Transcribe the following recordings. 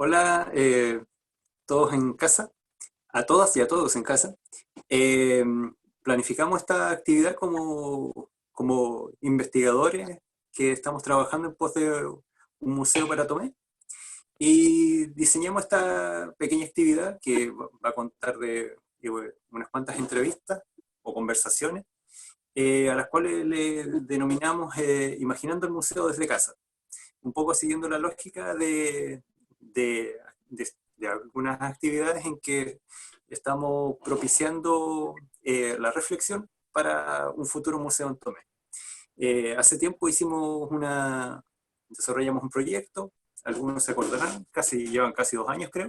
Hola, todos en casa, a todas y a todos en casa. Eh, Planificamos esta actividad como investigadores que estamos trabajando en pos de un museo para Tomé y diseñamos esta pequeña actividad que va a contar de unas cuantas entrevistas o conversaciones a las cuales le denominamos Imaginando el museo desde casa, un poco siguiendo la lógica de, de algunas actividades en que estamos propiciando la reflexión para un futuro museo en Tomé. Hace tiempo desarrollamos un proyecto, algunos se acordarán, llevan casi 2 años creo,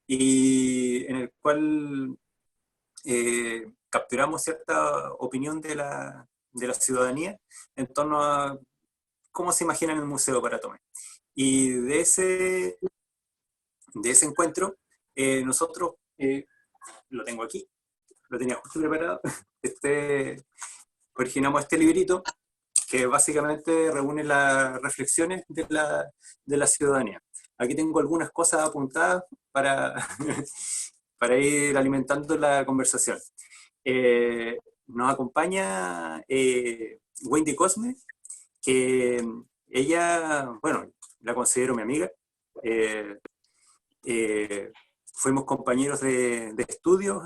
y en el cual capturamos cierta opinión de la ciudadanía en torno a cómo se imagina el museo para Tomé. Y de ese encuentro, nosotros, lo tengo aquí, lo tenía justo preparado, originamos este librito que básicamente reúne las reflexiones de la ciudadanía. Aquí tengo algunas cosas apuntadas para, para ir alimentando la conversación. Nos acompaña Wendy Cosme, que ella, bueno, la considero mi amiga. Eh, Fuimos compañeros de estudios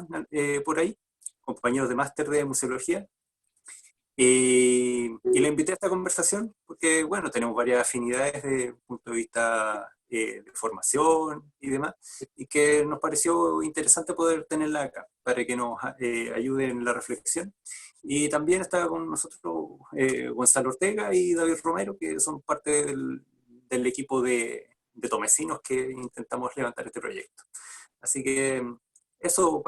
por ahí, compañeros de máster de museología, y le invité a esta conversación porque, bueno, tenemos varias afinidades desde el punto de vista de formación y demás, y que nos pareció interesante poder tenerla acá para que nos ayude en la reflexión. Y también está con nosotros Gonzalo Ortega y David Romero, que son parte del equipo de tomecinos que intentamos levantar este proyecto. Así que eso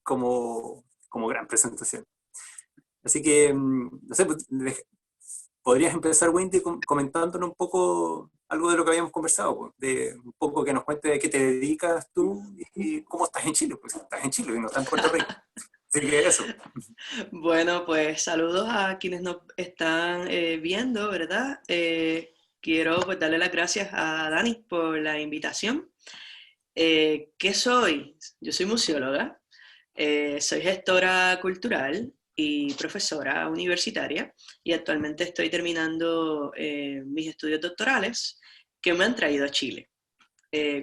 como gran presentación. Así que, no sé, pues, podrías empezar, Wendy, comentándonos un poco algo de lo que habíamos conversado, pues, de un poco que nos cuentes de qué te dedicas tú y cómo estás en Chile, pues estás en Chile y no estás en Puerto Rico. Así que eso. Bueno, pues saludos a quienes nos están viendo, ¿verdad? Quiero pues darle las gracias a Dani por la invitación. ¿Qué soy? Yo soy museóloga, soy gestora cultural y profesora universitaria y actualmente estoy terminando mis estudios doctorales que me han traído a Chile.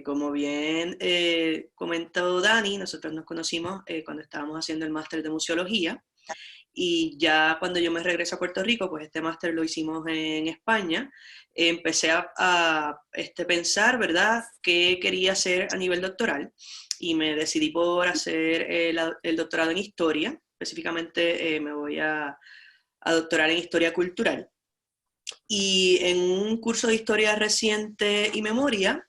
Como bien comentó Dani, nosotros nos conocimos cuando estábamos haciendo el máster de museología y ya cuando yo me regreso a Puerto Rico, pues este máster lo hicimos en España, empecé a pensar, ¿verdad?, qué quería hacer a nivel doctoral y me decidí por hacer el doctorado en historia, específicamente me voy a doctorar en historia cultural. Y en un curso de historia reciente y memoria,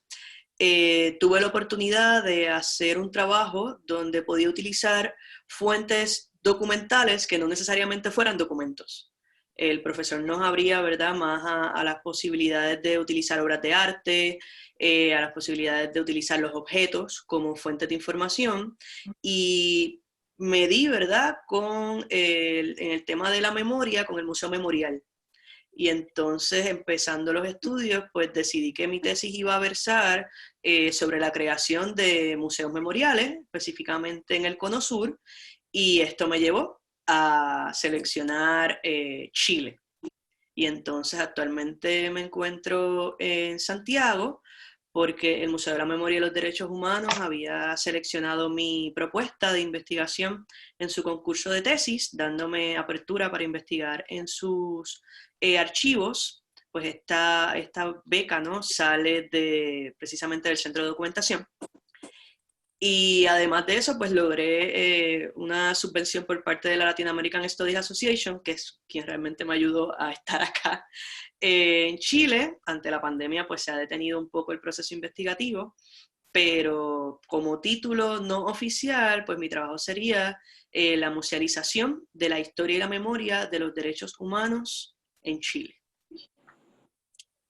tuve la oportunidad de hacer un trabajo donde podía utilizar fuentes documentales que no necesariamente fueran documentos. El profesor nos abría, ¿verdad?, más a las posibilidades de utilizar obras de arte, a las posibilidades de utilizar los objetos como fuentes de información, y me di, ¿verdad?, en el tema de la memoria, con el Museo Memorial. Y entonces, empezando los estudios, pues decidí que mi tesis iba a versar sobre la creación de museos memoriales, específicamente en el Cono Sur, y esto me llevó a seleccionar Chile. Y entonces actualmente me encuentro en Santiago porque el Museo de la Memoria y los Derechos Humanos había seleccionado mi propuesta de investigación en su concurso de tesis, dándome apertura para investigar en sus archivos. Pues esta beca, ¿no?, sale precisamente del Centro de Documentación. Y además de eso, pues logré una subvención por parte de la Latin American Studies Association, que es quien realmente me ayudó a estar acá en Chile. Ante la pandemia, pues se ha detenido un poco el proceso investigativo, pero como título no oficial, pues mi trabajo sería la musealización de la historia y la memoria de los derechos humanos en Chile.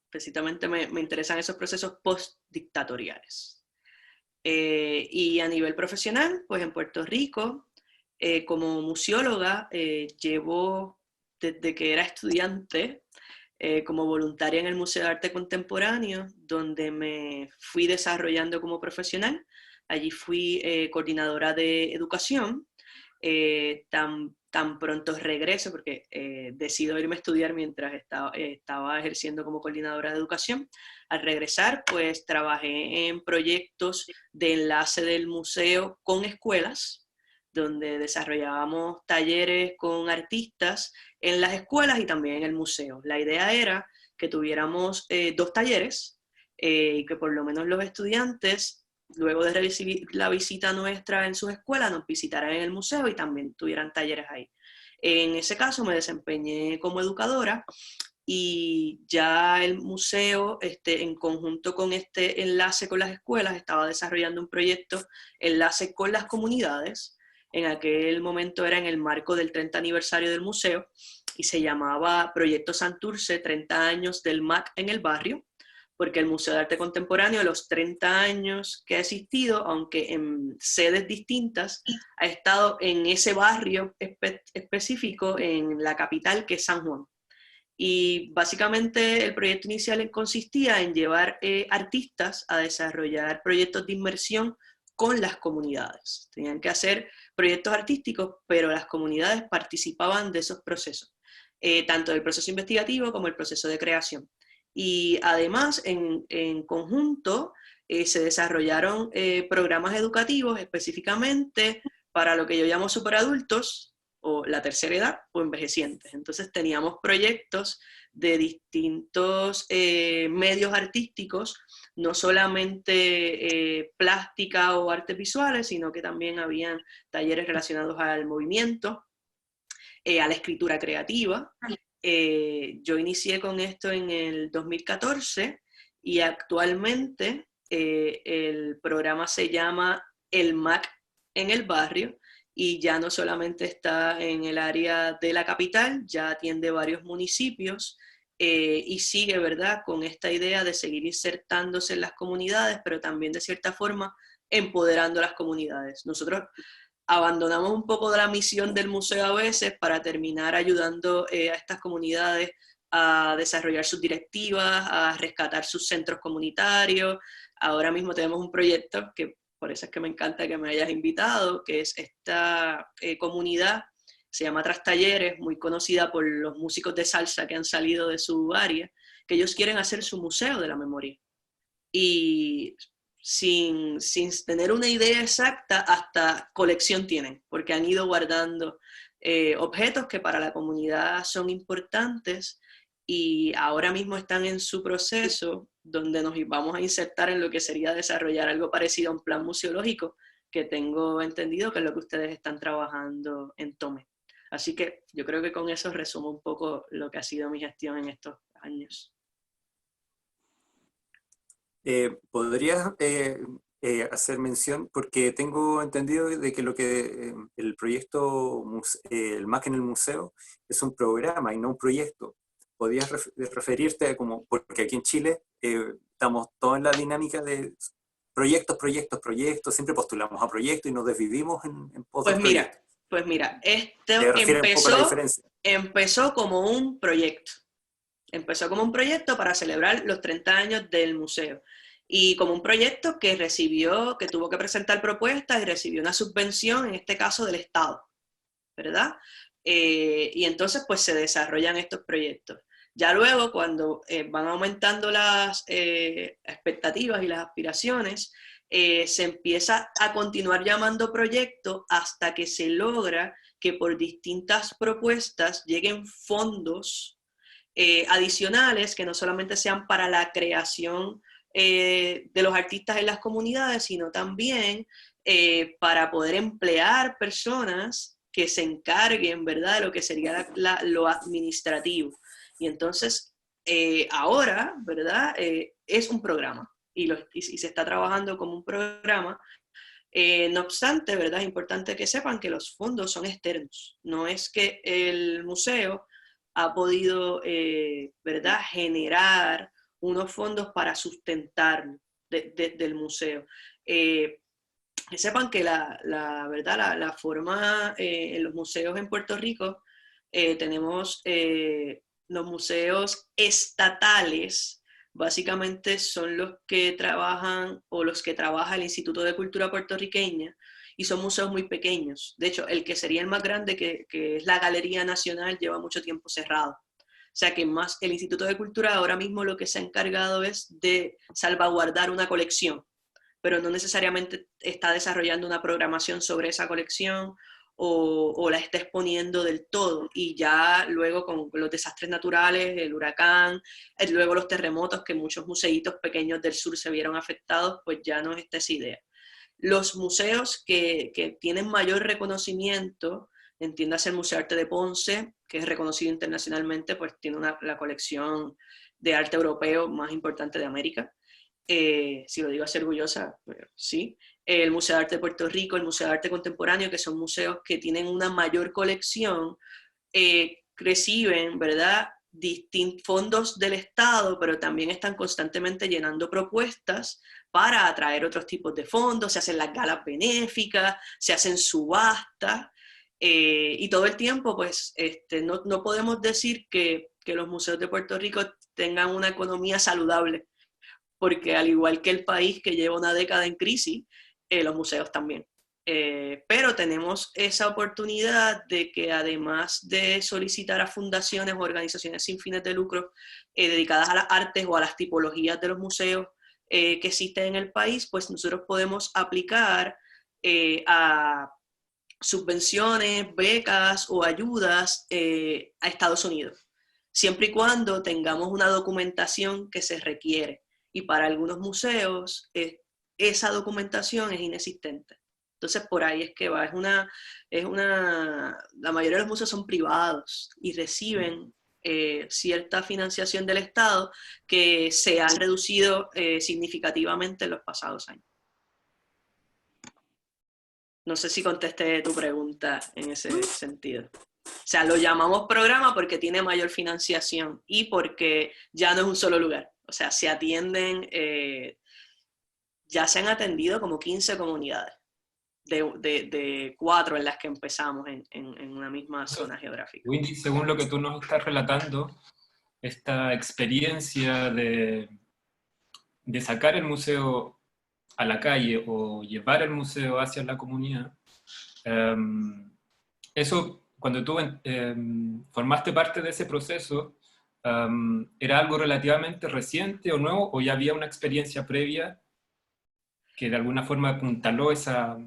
Precisamente me interesan esos procesos postdictatoriales. Y a nivel profesional, pues en Puerto Rico, como museóloga, llevo desde que era estudiante como voluntaria en el Museo de Arte Contemporáneo, donde me fui desarrollando como profesional. Allí fui coordinadora de educación. Tan pronto regreso, porque decido irme a estudiar mientras estaba ejerciendo como coordinadora de educación. Al regresar, pues trabajé en proyectos de enlace del museo con escuelas, donde desarrollábamos talleres con artistas en las escuelas y también en el museo. La idea era que tuviéramos 2 talleres y que por lo menos los estudiantes, luego de recibir la visita nuestra en sus escuelas, nos visitaran en el museo y también tuvieran talleres ahí. En ese caso me desempeñé como educadora y ya el museo, en conjunto con este enlace con las escuelas, estaba desarrollando un proyecto enlace con las comunidades. En aquel momento era en el marco del 30 aniversario del museo y se llamaba Proyecto Santurce, 30 años del MAC en el barrio, porque el Museo de Arte Contemporáneo, los 30 años que ha existido, aunque en sedes distintas, ha estado en ese barrio específico en la capital, que es San Juan. Y básicamente el proyecto inicial consistía en llevar artistas a desarrollar proyectos de inmersión con las comunidades. Tenían que hacer proyectos artísticos, pero las comunidades participaban de esos procesos, tanto del proceso investigativo como el proceso de creación. Y además, en conjunto, se desarrollaron programas educativos específicamente para lo que yo llamo superadultos, o la tercera edad, o envejecientes. Entonces teníamos proyectos de distintos medios artísticos, no solamente plástica o artes visuales, sino que también habían talleres relacionados al movimiento, a la escritura creativa. Yo inicié con esto en el 2014 y actualmente el programa se llama El MAC en el barrio y ya no solamente está en el área de la capital, ya atiende varios municipios y sigue, ¿verdad?, con esta idea de seguir insertándose en las comunidades, pero también de cierta forma empoderando a las comunidades. Nosotros abandonamos un poco de la misión del museo a veces para terminar ayudando a estas comunidades a desarrollar sus directivas, a rescatar sus centros comunitarios. Ahora mismo tenemos un proyecto que por eso es que me encanta que me hayas invitado, que es esta comunidad, se llama Trastalleres, muy conocida por los músicos de salsa que han salido de su área, que ellos quieren hacer su museo de la memoria. Y sin tener una idea exacta, hasta colección tienen, porque han ido guardando objetos que para la comunidad son importantes y ahora mismo están en su proceso donde nos vamos a insertar en lo que sería desarrollar algo parecido a un plan museológico, que tengo entendido que es lo que ustedes están trabajando en Tome. Así que yo creo que con eso resumo un poco lo que ha sido mi gestión en estos años. ¿Podrías hacer mención? Porque tengo entendido de que el proyecto, el MAC en el museo, es un programa y no un proyecto. ¿Podrías referirte a como, porque aquí en Chile estamos todos en la dinámica de proyectos, proyectos, proyectos, siempre postulamos a proyectos y nos desvivimos en pos del proyecto? Pues mira, ¿Te esto refieres un poco a la diferencia? empezó como un proyecto. Empezó como un proyecto para celebrar los 30 años del museo. Y como un proyecto que tuvo que presentar propuestas y recibió una subvención, en este caso del Estado, ¿verdad? Y entonces pues se desarrollan estos proyectos. Ya luego, cuando van aumentando las expectativas y las aspiraciones, se empieza a continuar llamando proyecto hasta que se logra que por distintas propuestas lleguen fondos adicionales que no solamente sean para la creación de los artistas en las comunidades, sino también para poder emplear personas que se encarguen, ¿verdad?, de lo que sería lo administrativo. Y entonces, ahora, ¿verdad?, es un programa y se está trabajando como un programa. No obstante, ¿verdad?, es importante que sepan que los fondos son externos. No es que el museo ha podido, ¿verdad?, generar unos fondos para sustentarlo del museo. Que sepan que ¿verdad?, la forma en los museos en Puerto Rico tenemos los museos estatales básicamente son los que trabajan o los que trabaja el Instituto de Cultura Puertorriqueña, y son museos muy pequeños. De hecho, el que sería el más grande, que es la Galería Nacional, lleva mucho tiempo cerrado. O sea que más el Instituto de Cultura ahora mismo lo que se ha encargado es de salvaguardar una colección, pero no necesariamente está desarrollando una programación sobre esa colección o la está exponiendo del todo. Y ya luego con los desastres naturales, el huracán, luego los terremotos, que muchos museitos pequeños del sur se vieron afectados, pues ya no es esta idea. Los museos que tienen mayor reconocimiento, entiéndase el Museo de Arte de Ponce, que es reconocido internacionalmente, pues tiene la colección de arte europeo más importante de América. Si lo digo así orgullosa, pues, sí. El Museo de Arte de Puerto Rico, el Museo de Arte Contemporáneo, que son museos que tienen una mayor colección, reciben, ¿verdad?, fondos del Estado, pero también están constantemente llenando propuestas para atraer otros tipos de fondos, se hacen las galas benéficas, se hacen subastas, y todo el tiempo, pues, no podemos decir que los museos de Puerto Rico tengan una economía saludable, porque al igual que el país que lleva una década en crisis, los museos también. Pero tenemos esa oportunidad de que además de solicitar a fundaciones o organizaciones sin fines de lucro dedicadas a las artes o a las tipologías de los museos que existen en el país, pues nosotros podemos aplicar a subvenciones, becas o ayudas a Estados Unidos, siempre y cuando tengamos una documentación que se requiere. Y para algunos museos esa documentación es inexistente. Entonces por ahí es que va, la mayoría de los museos son privados y reciben cierta financiación del Estado que se ha reducido significativamente en los pasados años. No sé si contesté tu pregunta en ese sentido. O sea, lo llamamos programa porque tiene mayor financiación y porque ya no es un solo lugar. O sea, se atienden, ya se han atendido como 15 comunidades de 4 en las que empezamos en una misma zona geográfica. Windy, según lo que tú nos estás relatando, esta experiencia de sacar el museo a la calle o llevar el museo hacia la comunidad, eso, cuando tú formaste parte de ese proceso, ¿era algo relativamente reciente o nuevo, o ya había una experiencia previa que de alguna forma apuntaló esa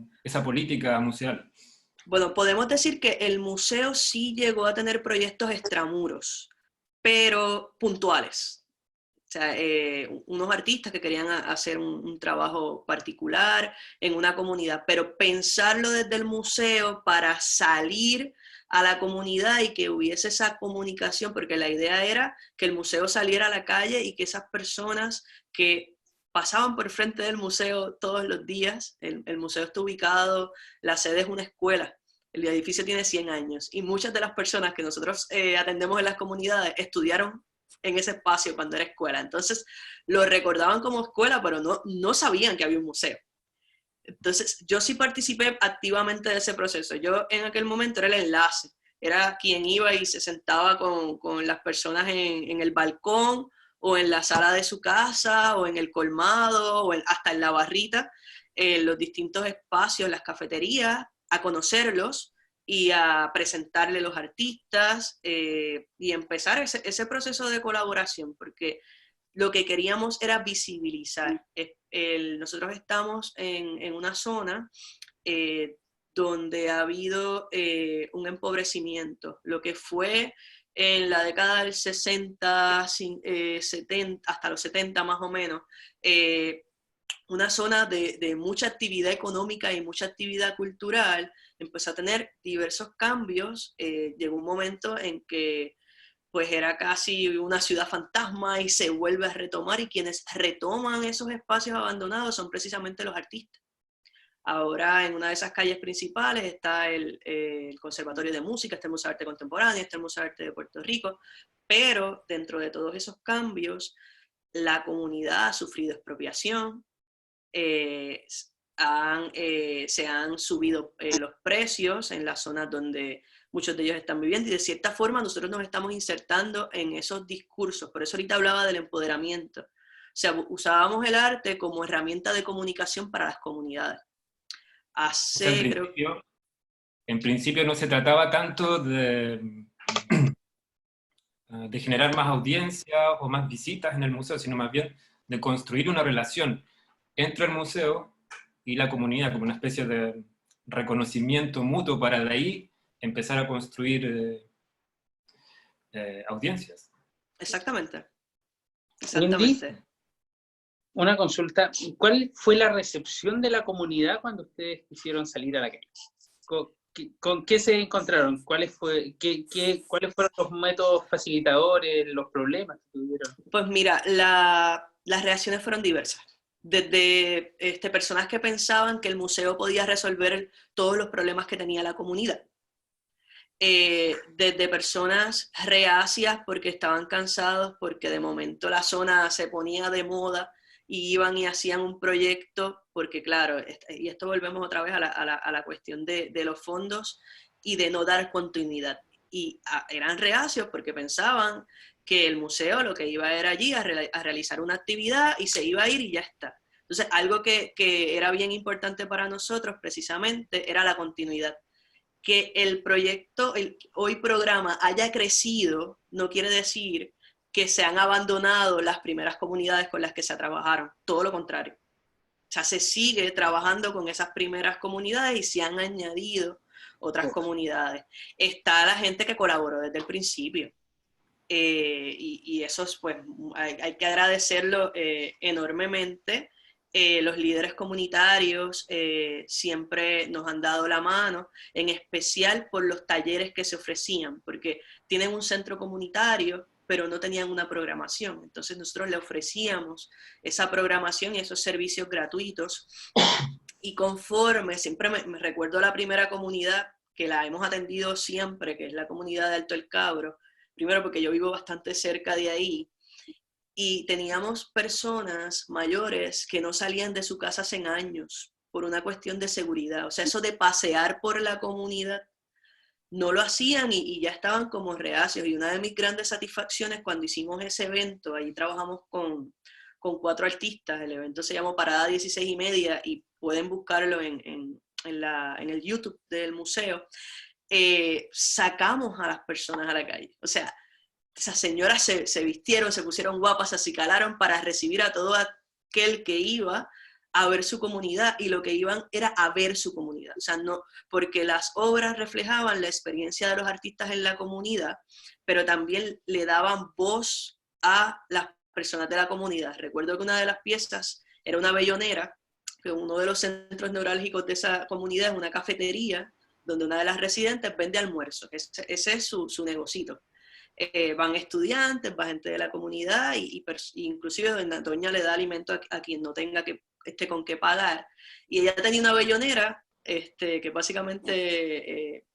política museal? Bueno, podemos decir que el museo sí llegó a tener proyectos extramuros, pero puntuales. O sea, unos artistas que querían hacer un trabajo particular en una comunidad, pero pensarlo desde el museo para salir a la comunidad y que hubiese esa comunicación, porque la idea era que el museo saliera a la calle y que esas personas que pasaban por frente del museo todos los días, el museo está ubicado, la sede es una escuela, el edificio tiene 100 años, y muchas de las personas que nosotros atendemos en las comunidades estudiaron en ese espacio cuando era escuela. Entonces lo recordaban como escuela, pero no sabían que había un museo. Entonces yo sí participé activamente de ese proceso. Yo en aquel momento era el enlace, era quien iba y se sentaba con las personas en el balcón o en la sala de su casa o en el colmado o hasta en la barrita, en los distintos espacios, las cafeterías, a conocerlos y a presentarle los artistas y empezar ese proceso de colaboración, porque lo que queríamos era visibilizar. Nosotros estamos en una zona donde ha habido un empobrecimiento, lo que fue en la década del 60, 70, hasta los 70 más o menos, una zona de mucha actividad económica y mucha actividad cultural, empezó a tener diversos cambios. Llegó un momento en que pues era casi una ciudad fantasma y se vuelve a retomar, y quienes retoman esos espacios abandonados son precisamente los artistas. Ahora en una de esas calles principales está el Conservatorio de Música, está el Museo de Arte Contemporáneo, está el Museo de Arte de Puerto Rico, pero dentro de todos esos cambios la comunidad ha sufrido expropiación, se han subido los precios en las zonas donde muchos de ellos están viviendo, y de cierta forma nosotros nos estamos insertando en esos discursos. Por eso ahorita hablaba del empoderamiento. O sea, usábamos el arte como herramienta de comunicación para las comunidades. O sea, en principio no se trataba tanto de generar más audiencia o más visitas en el museo, sino más bien de construir una relación entre el museo y la comunidad, como una especie de reconocimiento mutuo para de ahí empezar a construir audiencias. Exactamente. Wendy, una consulta. ¿Cuál fue la recepción de la comunidad cuando ustedes quisieron salir a la calle? ¿Con qué se encontraron? ¿Cuáles fueron los métodos facilitadores, los problemas que tuvieron? Pues mira, las reacciones fueron diversas. Desde personas que pensaban que el museo podía resolver todos los problemas que tenía la comunidad. Desde personas reacias porque estaban cansados, porque de momento la zona se ponía de moda y iban y hacían un proyecto, porque claro, y esto volvemos otra vez a la cuestión de los fondos y de no dar continuidad. Y eran reacios porque pensaban que el museo lo que iba era allí a realizar una actividad y se iba a ir y ya está. Entonces, algo que era bien importante para nosotros precisamente era la continuidad. Que el proyecto, el hoy programa, haya crecido, no quiere decir que se han abandonado las primeras comunidades con las que se trabajaron, todo lo contrario. O sea, se sigue trabajando con esas primeras comunidades y se han añadido otras comunidades. Está la gente que colaboró desde el principio. Y eso es, pues, hay que agradecerlo enormemente. Los líderes comunitarios siempre nos han dado la mano, en especial por los talleres que se ofrecían, porque tienen un centro comunitario, pero no tenían una programación. Entonces nosotros le ofrecíamos esa programación y esos servicios gratuitos. Y conforme, siempre me recuerdo la primera comunidad que la hemos atendido siempre, que es la comunidad de Alto El Cabro, primero porque yo vivo bastante cerca de ahí, y teníamos personas mayores que no salían de su casa hace años por una cuestión de seguridad. O sea, eso de pasear por la comunidad no lo hacían y ya estaban como reacios. Y una de mis grandes satisfacciones cuando hicimos ese evento, ahí trabajamos con 4 artistas, el evento se llamó Parada 16:30 y pueden buscarlo en el YouTube del museo, sacamos a las personas a la calle. O sea, esas señoras se vistieron, se pusieron guapas, se acicalaron para recibir a todo aquel que iba a ver su comunidad, y lo que iban era a ver su comunidad. O sea, no, porque las obras reflejaban la experiencia de los artistas en la comunidad, pero también le daban voz a las personas de la comunidad. Recuerdo que una de las piezas era una bellonera, que uno de los centros neurálgicos de esa comunidad es una cafetería, donde una de las residentes vende almuerzos. Ese es su negocito. Van estudiantes, va gente de la comunidad, y inclusive doña le da alimento a quien no tenga con qué pagar. Y ella tenía una bellonera, que básicamente,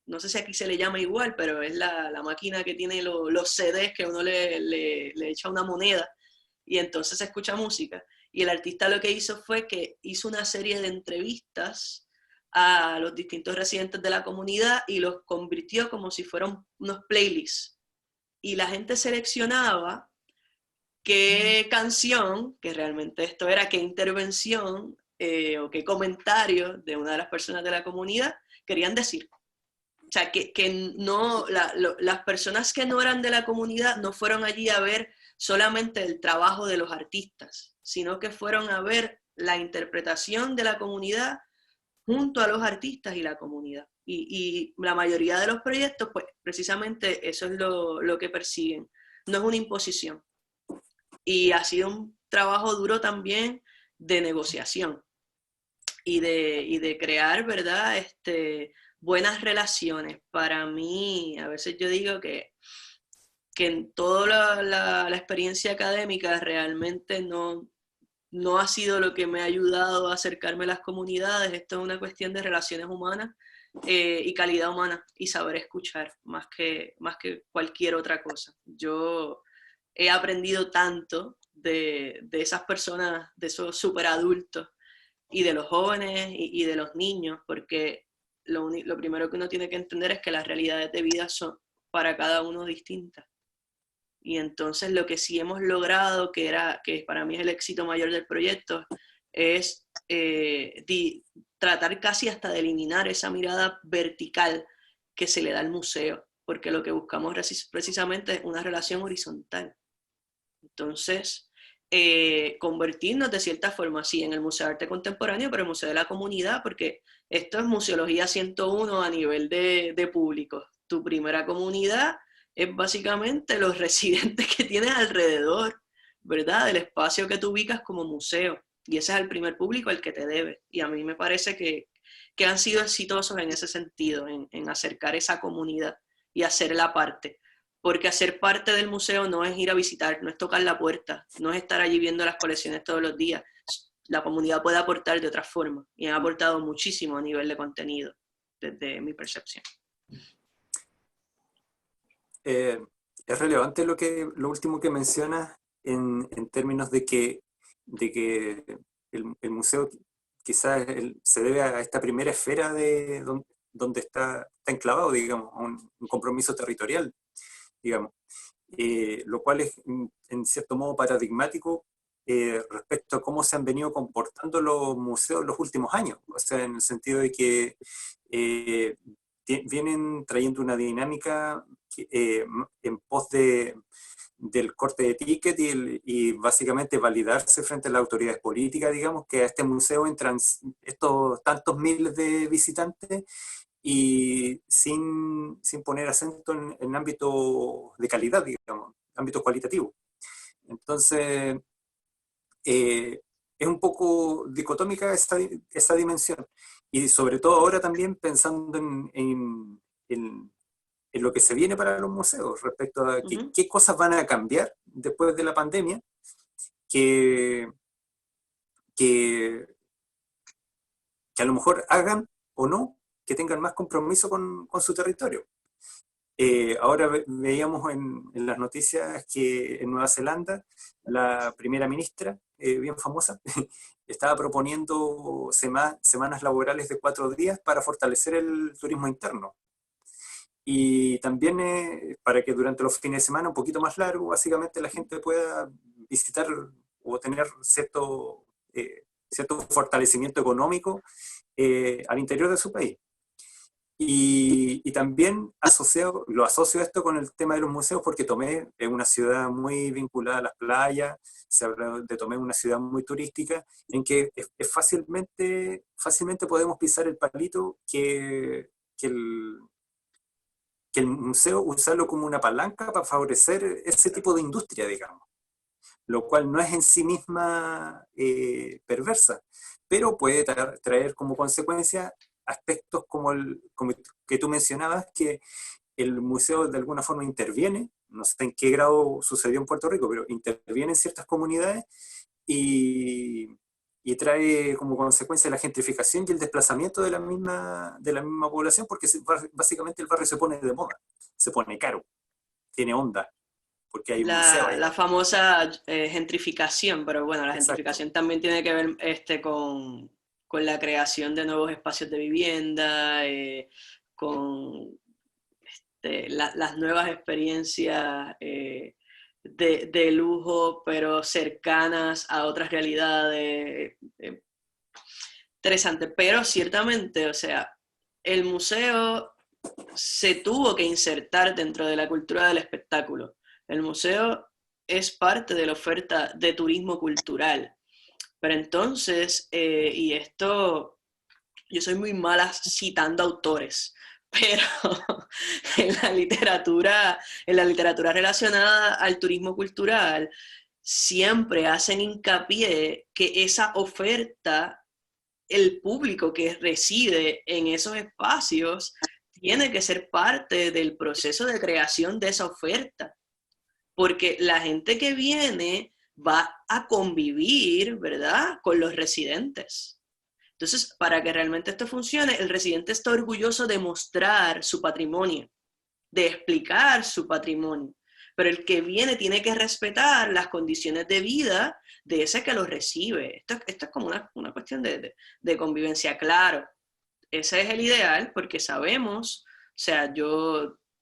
no sé si aquí se le llama igual, pero es la máquina que tiene los CDs que uno le echa una moneda y entonces se escucha música. Y el artista lo que hizo fue que hizo una serie de entrevistas a los distintos residentes de la comunidad y los convirtió como si fueran unos playlists. Y la gente seleccionaba qué canción, que realmente esto era qué intervención o qué comentario de una de las personas de la comunidad querían decir. O sea, que no, las personas que no eran de la comunidad no fueron allí a ver solamente el trabajo de los artistas, sino que fueron a ver la interpretación de la comunidad junto a los artistas y la comunidad. Y la mayoría de los proyectos, pues precisamente eso es lo que persiguen. No es una imposición. Y ha sido un trabajo duro también de negociación y de crear, ¿verdad? Buenas relaciones. Para mí, a veces yo digo que en toda la experiencia académica realmente no ha sido lo que me ha ayudado a acercarme a las comunidades. Esto es una cuestión de relaciones humanas y calidad humana y saber escuchar más que cualquier otra cosa. Yo he aprendido tanto de esas personas, de esos superadultos y de los jóvenes y de los niños, porque lo primero que uno tiene que entender es que las realidades de vida son para cada uno distintas. Y entonces lo que sí hemos logrado, que para mí es el éxito mayor del proyecto, es tratar casi hasta de eliminar esa mirada vertical que se le da al museo, porque lo que buscamos precisamente es una relación horizontal. Entonces, convertirnos de cierta forma, sí, en el Museo de Arte Contemporáneo, pero el Museo de la Comunidad, porque esto es Museología 101 a nivel de público. Tu primera comunidad es básicamente los residentes que tienes alrededor, ¿verdad? Del espacio que tú ubicas como museo. Y ese es el primer público al que te debes. Y a mí me parece que han sido exitosos en ese sentido, en acercar esa comunidad y hacerla parte. Porque hacer parte del museo no es ir a visitar, no es tocar la puerta, no es estar allí viendo las colecciones todos los días. La comunidad puede aportar de otra forma y han aportado muchísimo a nivel de contenido, desde mi percepción. Es relevante lo último que mencionas en términos de que el museo quizás se debe a esta primera esfera de donde está enclavado, digamos, a un compromiso territorial, digamos, lo cual es en cierto modo paradigmático respecto a cómo se han venido comportando los museos en los últimos años, o sea, en el sentido de que vienen trayendo una dinámica en pos del corte de ticket y básicamente validarse frente a las autoridades políticas, digamos, que a este museo entran estos tantos miles de visitantes y sin poner acento en ámbito de calidad, digamos, ámbito cualitativo. Entonces, es un poco dicotómica esa dimensión. Y sobre todo ahora también pensando en lo que se viene para los museos, respecto a qué cosas van a cambiar después de la pandemia, que a lo mejor hagan o no, que tengan más compromiso con su territorio. Ahora veíamos en las noticias que en Nueva Zelanda la primera ministra, bien famosa, estaba proponiendo semanas laborales de 4 días para fortalecer el turismo interno. Y también para que durante los fines de semana, un poquito más largo, básicamente la gente pueda visitar o tener cierto fortalecimiento económico al interior de su país. Y también lo asocio esto con el tema de los museos porque Tomé es una ciudad muy vinculada a las playas, se habla de Tomé una ciudad muy turística, en que fácilmente podemos pisar el palito que el museo usarlo como una palanca para favorecer ese tipo de industria, digamos, lo cual no es en sí misma perversa, pero puede traer como consecuencia aspectos como que tú mencionabas, que el museo de alguna forma interviene, no sé en qué grado sucedió en Puerto Rico, pero interviene en ciertas comunidades y trae como consecuencia la gentrificación y el desplazamiento de la misma población, porque básicamente el barrio se pone de moda, se pone caro, tiene onda, porque hay un museo ahí. La famosa gentrificación, pero bueno, la Exacto. Gentrificación también tiene que ver con la creación de nuevos espacios de vivienda, con las nuevas experiencias de lujo, pero cercanas a otras realidades. Interesante, pero ciertamente, o sea, el museo se tuvo que insertar dentro de la cultura del espectáculo. El museo es parte de la oferta de turismo cultural. Pero entonces, y esto, yo soy muy mala citando autores, pero en la literatura relacionada al turismo cultural, siempre hacen hincapié que esa oferta, el público que reside en esos espacios, tiene que ser parte del proceso de creación de esa oferta. Porque la gente que viene va a convivir, ¿verdad?, con los residentes. Entonces, para que realmente esto funcione, el residente está orgulloso de mostrar su patrimonio, de explicar su patrimonio. Pero el que viene tiene que respetar las condiciones de vida de ese que lo recibe. Esto es como una cuestión de convivencia, claro. ese es el ideal, porque sabemos, o sea,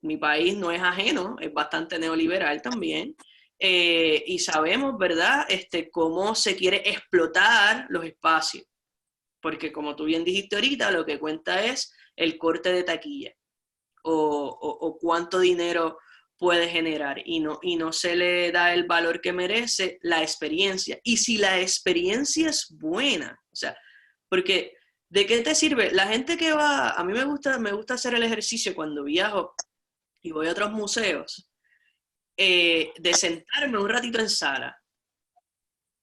mi país no es ajeno, es bastante neoliberal también, y sabemos, ¿verdad?, cómo se quiere explotar los espacios, porque como tú bien dijiste ahorita, lo que cuenta es el corte de taquilla, o cuánto dinero puede generar, y no se le da el valor que merece la experiencia. Y si la experiencia es buena, o sea, porque ¿de qué te sirve? La gente que va, a mí me gusta hacer el ejercicio cuando viajo y voy a otros museos, de sentarme un ratito en sala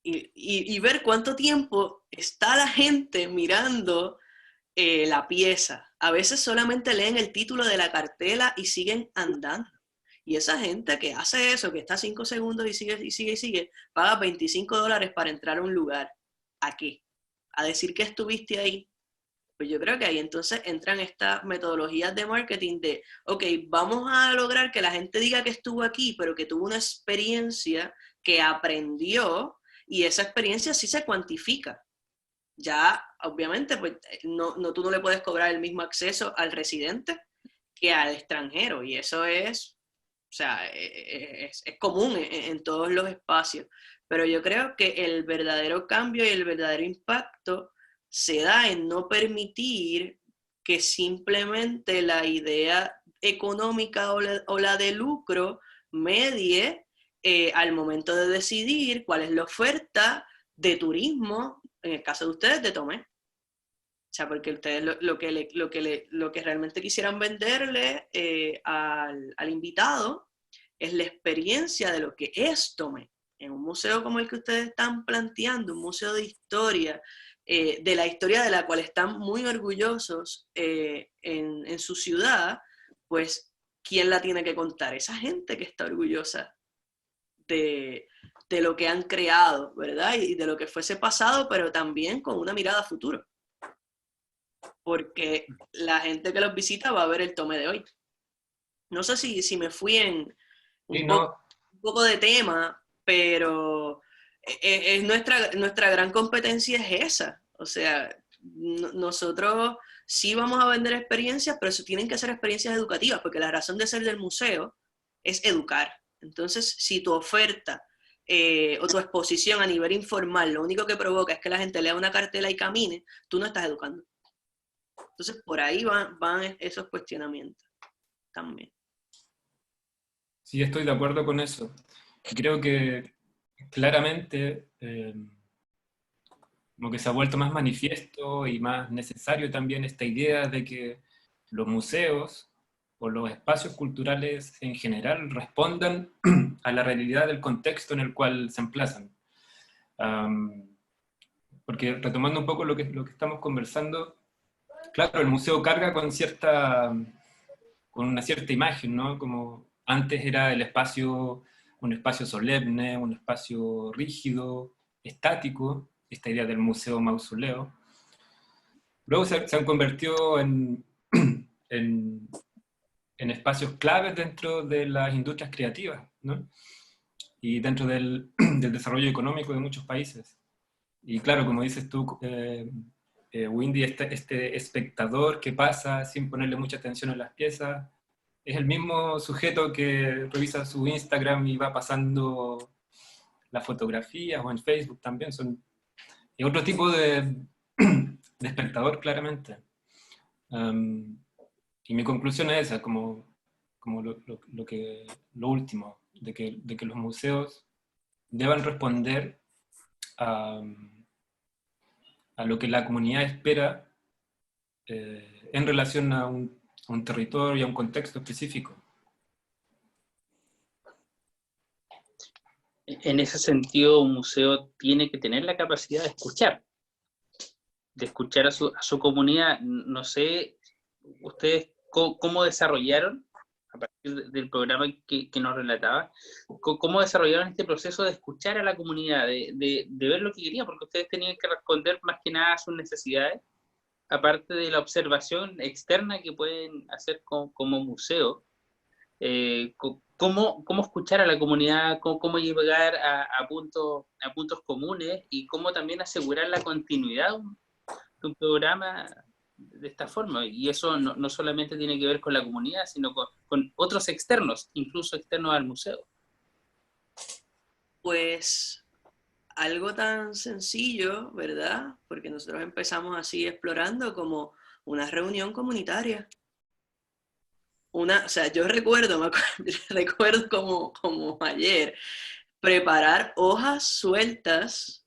y ver cuánto tiempo está la gente mirando la pieza. A veces solamente leen el título de la cartela y siguen andando. Y esa gente que hace eso, que está 5 segundos y sigue, y sigue, y sigue, paga $25 para entrar a un lugar. ¿A qué? ¿A decir que estuviste ahí? Pues yo creo que ahí entonces entran estas metodologías de marketing de, ok, vamos a lograr que la gente diga que estuvo aquí, pero que tuvo una experiencia, que aprendió, y esa experiencia sí se cuantifica. Ya, obviamente, pues tú no le puedes cobrar el mismo acceso al residente que al extranjero, y eso es, o sea, es común en todos los espacios. Pero yo creo que el verdadero cambio y el verdadero impacto se da en no permitir que simplemente la idea económica o la de lucro medie al momento de decidir cuál es la oferta de turismo, en el caso de ustedes, de Tomé. O sea, porque ustedes lo que realmente quisieran venderle al invitado es la experiencia de lo que es Tomé. En un museo como el que ustedes están planteando, un museo de historia, de la historia de la cual están muy orgullosos en su ciudad, pues, ¿quién la tiene que contar? Esa gente que está orgullosa de lo que han creado, ¿verdad? Y de lo que fuese pasado, pero también con una mirada a futuro. Porque la gente que los visita va a ver el Tomé de hoy. No sé si me fui en un poco de tema, pero es nuestra gran competencia es esa. O sea, nosotros sí vamos a vender experiencias, pero eso tienen que ser experiencias educativas, porque la razón de ser del museo es educar. Entonces, si tu oferta o tu exposición a nivel informal lo único que provoca es que la gente lea una cartela y camine, tú no estás educando. Entonces, por ahí van esos cuestionamientos también. Sí, estoy de acuerdo con eso. Creo que claramente como que se ha vuelto más manifiesto y más necesario también esta idea de que los museos o los espacios culturales en general respondan a la realidad del contexto en el cual se emplazan. Porque retomando un poco lo que estamos conversando, claro, el museo carga con una cierta imagen, ¿no? Como antes era el espacio, un espacio solemne, un espacio rígido, estático, esta idea del museo mausoleo. Luego se han convertido en espacios claves dentro de las industrias creativas, ¿no? Y dentro del desarrollo económico de muchos países. Y claro, como dices tú, Windy, este espectador que pasa sin ponerle mucha atención a las piezas, es el mismo sujeto que revisa su Instagram y va pasando las fotografías, o en Facebook también, es otro tipo de espectador, claramente. Y mi conclusión es esa, como lo último, de que los museos deban responder a lo que la comunidad espera en relación a un territorio y a un contexto específico. En ese sentido, un museo tiene que tener la capacidad de escuchar a su comunidad. No sé, ustedes cómo desarrollaron, a partir del programa que nos relataba, cómo desarrollaron este proceso de escuchar a la comunidad, de ver lo que quería, porque ustedes tenían que responder más que nada a sus necesidades, aparte de la observación externa que pueden hacer como museo. Cómo escuchar a la comunidad, cómo llegar a puntos comunes, y cómo también asegurar la continuidad de un programa de esta forma. Y eso no solamente tiene que ver con la comunidad, sino con otros externos, incluso externos al museo. Pues algo tan sencillo, ¿verdad? Porque nosotros empezamos así explorando como una reunión comunitaria. O sea, yo recuerdo, recuerdo como ayer, preparar hojas sueltas,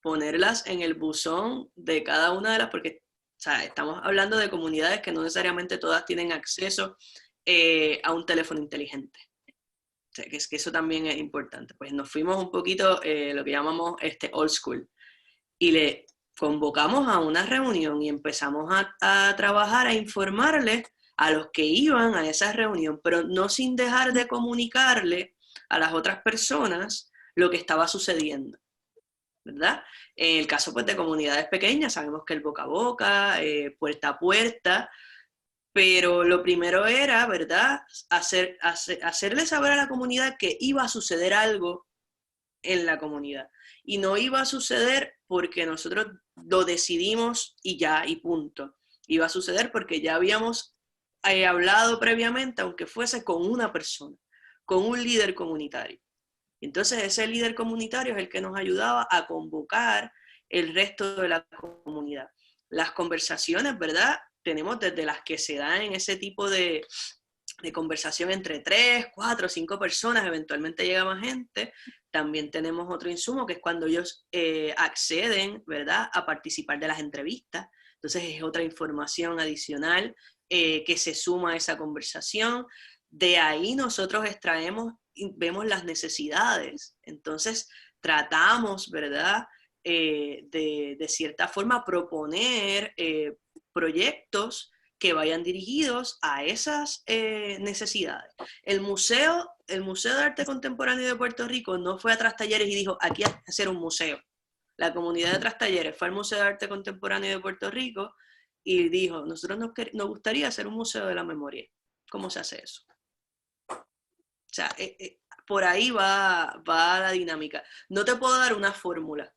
ponerlas en el buzón de cada una de las, porque o sea, estamos hablando de comunidades que no necesariamente todas tienen acceso a un teléfono inteligente. O sea, que eso también es importante. Pues nos fuimos un poquito lo que llamamos old school y le convocamos a una reunión y empezamos a trabajar, a informarles a los que iban a esa reunión, pero no sin dejar de comunicarle a las otras personas lo que estaba sucediendo, ¿verdad? En el caso pues, de comunidades pequeñas, sabemos que el boca a boca, puerta a puerta, pero lo primero era, ¿verdad?, hacerle saber a la comunidad que iba a suceder algo en la comunidad. Y no iba a suceder porque nosotros lo decidimos y ya, y punto. Iba a suceder porque ya habíamos hablado previamente, aunque fuese con una persona, con un líder comunitario. Entonces ese líder comunitario es el que nos ayudaba a convocar el resto de la comunidad. Las conversaciones, ¿verdad?, tenemos desde las que se dan en ese tipo de conversación entre 3, 4, 5 personas, eventualmente llega más gente. También tenemos otro insumo que es cuando ellos acceden, ¿verdad?, a participar de las entrevistas. Entonces es otra información adicional que se suma a esa conversación. De ahí nosotros extraemos y vemos las necesidades. Entonces tratamos, ¿verdad?, de cierta forma proponer proyectos que vayan dirigidos a esas necesidades. El Museo de Arte Contemporáneo de Puerto Rico no fue a Trastalleres y dijo, aquí hay que hacer un museo. La comunidad de Trastalleres fue al Museo de Arte Contemporáneo de Puerto Rico y dijo, nosotros nos gustaría hacer un museo de la memoria. ¿Cómo se hace eso? O sea, por ahí va la dinámica. No te puedo dar una fórmula.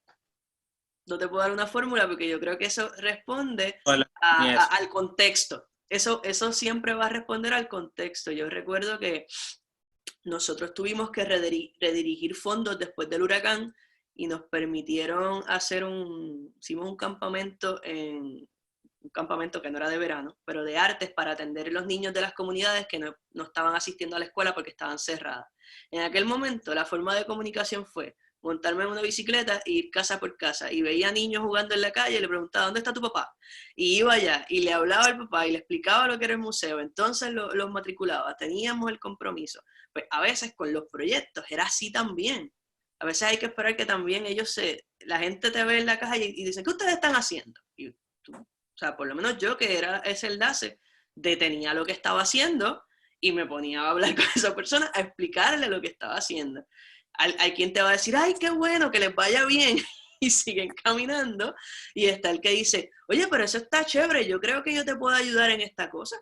No te puedo dar una fórmula porque yo creo que eso responde al contexto. Eso siempre va a responder al contexto. Yo recuerdo que nosotros tuvimos que redirigir fondos después del huracán y nos permitieron hicimos un campamento que no era de verano, pero de artes para atender a los niños de las comunidades que no estaban asistiendo a la escuela porque estaban cerradas. En aquel momento la forma de comunicación fue montarme en una bicicleta e ir casa por casa, y veía niños jugando en la calle y le preguntaba, ¿dónde está tu papá? Y iba allá, y le hablaba al papá, y le explicaba lo que era el museo, entonces los matriculaba, teníamos el compromiso. Pues a veces con los proyectos era así también. A veces hay que esperar que también la gente te ve en la calle y dicen, ¿qué ustedes están haciendo? Y tú, o sea, por lo menos yo, que era ese enlace, detenía lo que estaba haciendo y me ponía a hablar con esa persona, a explicarle lo que estaba haciendo. Hay quien te va a decir, ay, qué bueno, que les vaya bien, y siguen caminando, y está el que dice, oye, pero eso está chévere, yo creo que yo te puedo ayudar en esta cosa.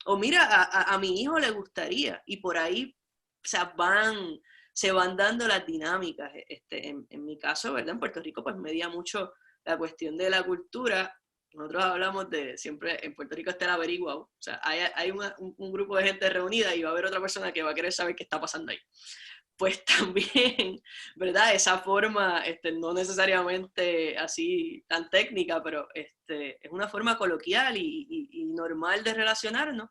O mira, a mi hijo le gustaría, y por ahí se van dando las dinámicas. En mi caso, ¿verdad? En Puerto Rico, pues media mucho la cuestión de la cultura. Nosotros hablamos siempre en Puerto Rico está el averiguado. O sea, hay un grupo de gente reunida y va a haber otra persona que va a querer saber qué está pasando ahí. Pues también, ¿verdad? Esa forma, no necesariamente así tan técnica, pero es una forma coloquial y normal de relacionarnos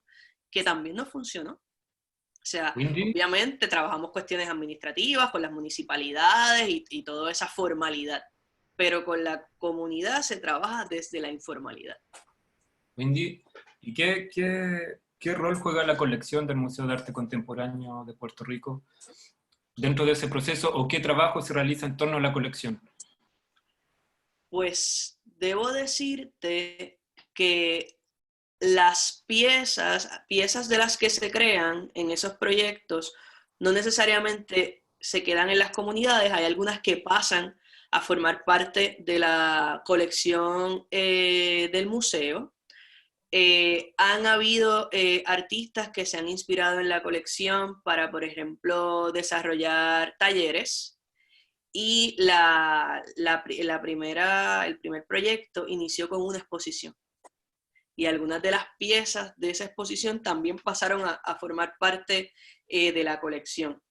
que también nos funcionó. O sea, obviamente trabajamos cuestiones administrativas con las municipalidades y toda esa formalidad, pero con la comunidad se trabaja desde la informalidad. Wendy, ¿y qué rol juega la colección del Museo de Arte Contemporáneo de Puerto Rico dentro de ese proceso, o qué trabajo se realiza en torno a la colección? Pues debo decirte que las piezas de las que se crean en esos proyectos no necesariamente se quedan en las comunidades, hay algunas que pasan a formar parte de la colección del museo. Han habido artistas que se han inspirado en la colección para, por ejemplo, desarrollar talleres, y el primer proyecto inició con una exposición. y algunas de las piezas de esa exposición también pasaron a formar parte de la colección.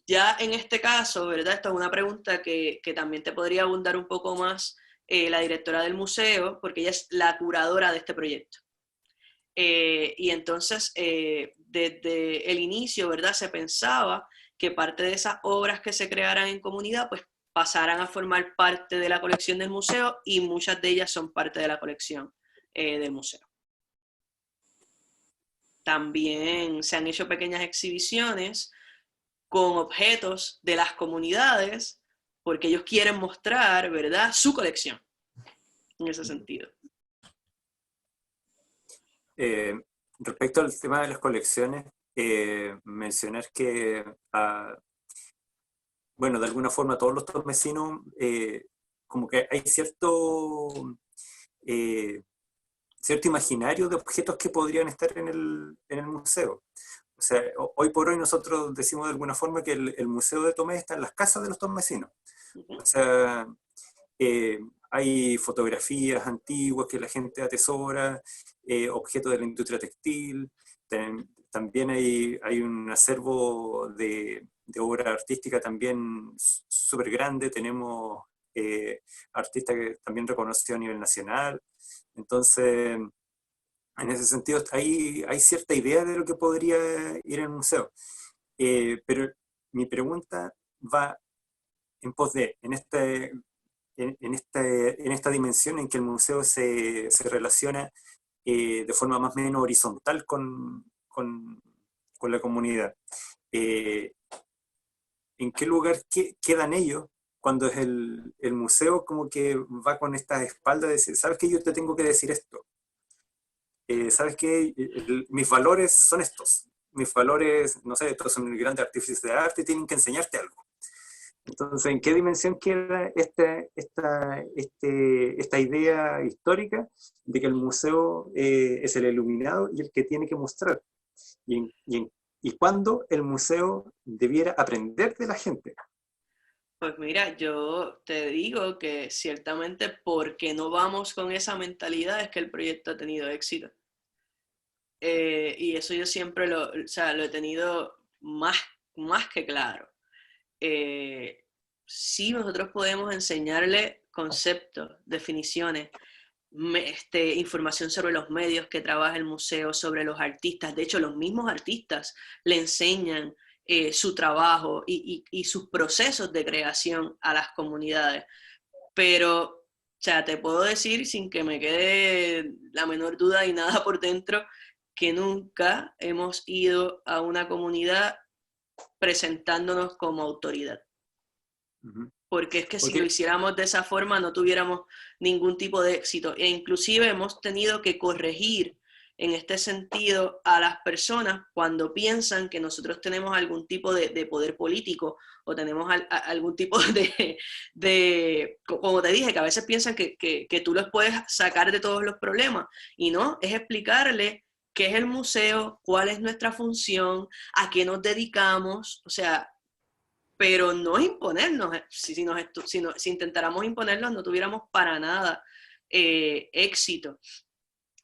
Ya en este caso, ¿verdad? Esta es una pregunta que también te podría abundar un poco más la directora del museo, porque ella es la curadora de este proyecto. Y entonces, desde el inicio, ¿verdad? Se pensaba que parte de esas obras que se crearan en comunidad, pues pasaran a formar parte de la colección del museo, y muchas de ellas son parte de la colección del museo. También se han hecho pequeñas exhibiciones con objetos de las comunidades, porque ellos quieren mostrar, ¿verdad?, su colección, en ese sentido. Respecto al tema de las colecciones, mencionar que, bueno, de alguna forma todos los tomesinos, como que hay cierto imaginario de objetos que podrían estar en el museo. O sea, hoy por hoy nosotros decimos de alguna forma que el Museo de Tomé está en las casas de los tomesinos. O sea, hay fotografías antiguas que la gente atesora, objetos de la industria textil, también hay un acervo de obra artística también súper grande, tenemos artistas que también reconocidos a nivel nacional. Entonces, en ese sentido, hay cierta idea de lo que podría ir al museo. Pero mi pregunta va en pos de, en esta dimensión en que el museo se relaciona de forma más o menos horizontal con la comunidad. ¿En qué lugar quedan ellos cuando es el museo como que va con esta espalda de decir, ¿sabes qué? Yo te tengo que decir esto. ¿Sabes qué? Mis valores son estos. Mis valores, no sé, estos son grandes artífices de arte y tienen que enseñarte algo. Entonces, ¿en qué dimensión queda esta idea histórica de que el museo es el iluminado y el que tiene que mostrar? ¿Y cuándo el museo debiera aprender de la gente? Pues mira, yo te digo que ciertamente porque no vamos con esa mentalidad es que el proyecto ha tenido éxito. Y eso yo siempre lo he tenido más que claro. Sí, nosotros podemos enseñarle conceptos, definiciones, información sobre los medios que trabaja el museo, sobre los artistas. De hecho, los mismos artistas le enseñan su trabajo y sus procesos de creación a las comunidades. Pero, o sea, te puedo decir, sin que me quede la menor duda y nada por dentro, que nunca hemos ido a una comunidad presentándonos como autoridad. Porque es que si lo hiciéramos de esa forma no tuviéramos ningún tipo de éxito. E inclusive hemos tenido que corregir en este sentido a las personas cuando piensan que nosotros tenemos algún tipo de poder político o tenemos algún tipo como te dije, que a veces piensan que tú los puedes sacar de todos los problemas. Y no, es explicarle qué es el museo, cuál es nuestra función, a qué nos dedicamos, o sea, pero no imponernos. Si intentáramos imponernos, no tuviéramos para nada éxito.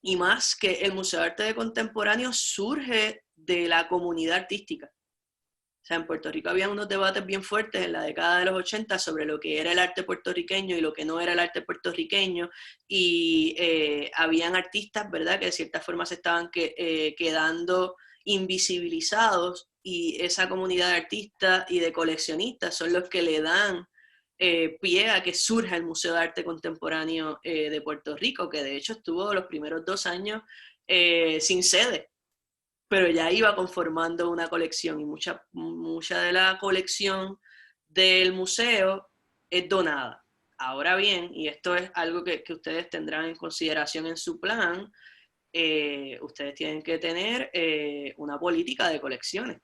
Y más que el Museo de Arte Contemporáneo surge de la comunidad artística. O sea, en Puerto Rico había unos debates bien fuertes en la década de los 80 sobre lo que era el arte puertorriqueño y lo que no era el arte puertorriqueño, y habían artistas, ¿verdad?, que de cierta forma se estaban quedando invisibilizados, y esa comunidad de artistas y de coleccionistas son los que le dan pie a que surja el Museo de Arte Contemporáneo de Puerto Rico, que de hecho estuvo los primeros 2 años sin sede, pero ya iba conformando una colección, y mucha de la colección del museo es donada. Ahora bien, y esto es algo que ustedes tendrán en consideración en su plan, ustedes tienen que tener una política de colecciones.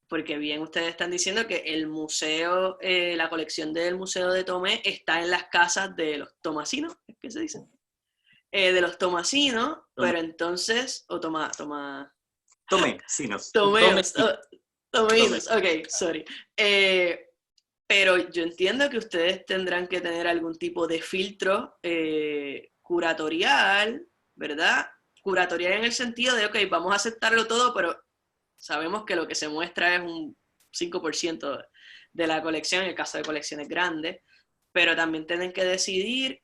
Porque bien ustedes están diciendo que el museo, la colección del Museo de Tomé está en las casas de los tomasinos, ¿es que se dice? De los tomasinos, pero entonces, Tomecinos, ok, sorry. Pero yo entiendo que ustedes tendrán que tener algún tipo de filtro curatorial ¿verdad? Curatorial en el sentido de, ok, vamos a aceptarlo todo, pero sabemos que lo que se muestra es un 5% de la colección, en el caso de colecciones grandes, pero también tienen que decidir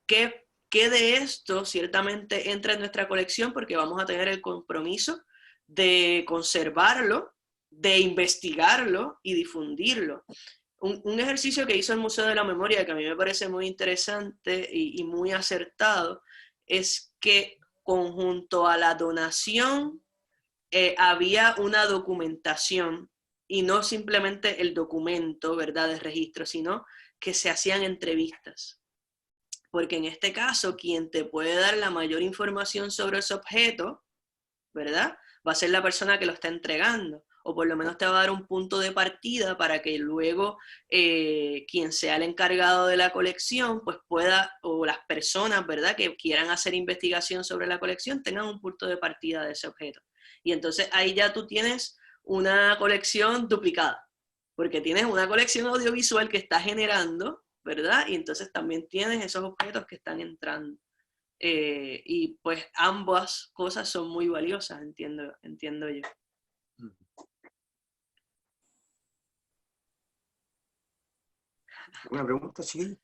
qué de esto ciertamente entra en nuestra colección, porque vamos a tener el compromiso de conservarlo, de investigarlo y difundirlo. Un ejercicio que hizo el Museo de la Memoria, que a mí me parece muy interesante y muy acertado, es que conjunto a la donación había una documentación, y no simplemente el documento, ¿verdad?, de registro, sino que se hacían entrevistas. Porque en este caso, quien te puede dar la mayor información sobre ese objeto, ¿verdad?, va a ser la persona que lo está entregando, o por lo menos te va a dar un punto de partida para que luego quien sea el encargado de la colección, pues pueda, o las personas, ¿verdad?, que quieran hacer investigación sobre la colección, tengan un punto de partida de ese objeto. Y entonces ahí ya tú tienes una colección duplicada, porque tienes una colección audiovisual que está generando, ¿verdad? Y entonces también tienes esos objetos que están entrando. Y pues ambas cosas son muy valiosas, entiendo yo. ¿Una pregunta, chiquillo?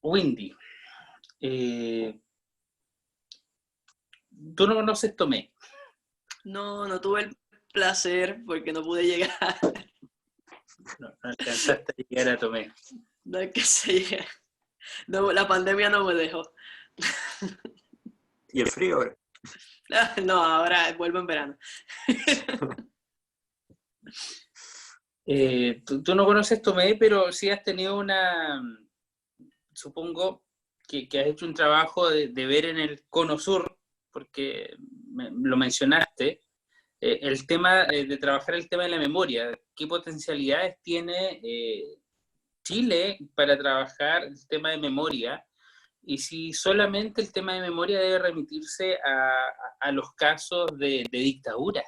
Windy, tú no conoces Tomé. No tuve el placer porque no pude llegar. No alcanzaste a llegar a Tomé. No es que se llegue. No, la pandemia no me dejó. ¿Y el frío ahora? No, ahora vuelvo en verano. Tú no conoces Tomé, pero sí has tenido supongo que has hecho un trabajo de ver en el Cono Sur, porque lo mencionaste, el tema de trabajar el tema de la memoria. ¿Qué potencialidades tiene Chile para trabajar el tema de memoria? Y si solamente el tema de memoria debe remitirse a los casos de dictadura.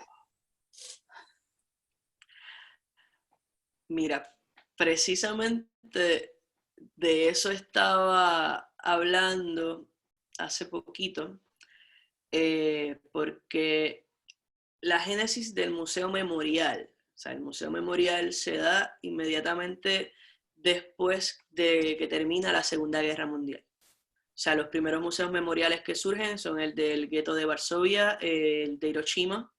Mira, precisamente de eso estaba hablando hace poquito, porque la génesis del Museo Memorial, o sea, el Museo Memorial se da inmediatamente después de que termina la Segunda Guerra Mundial. O sea, los primeros museos memoriales que surgen son el del gueto de Varsovia, el de Hiroshima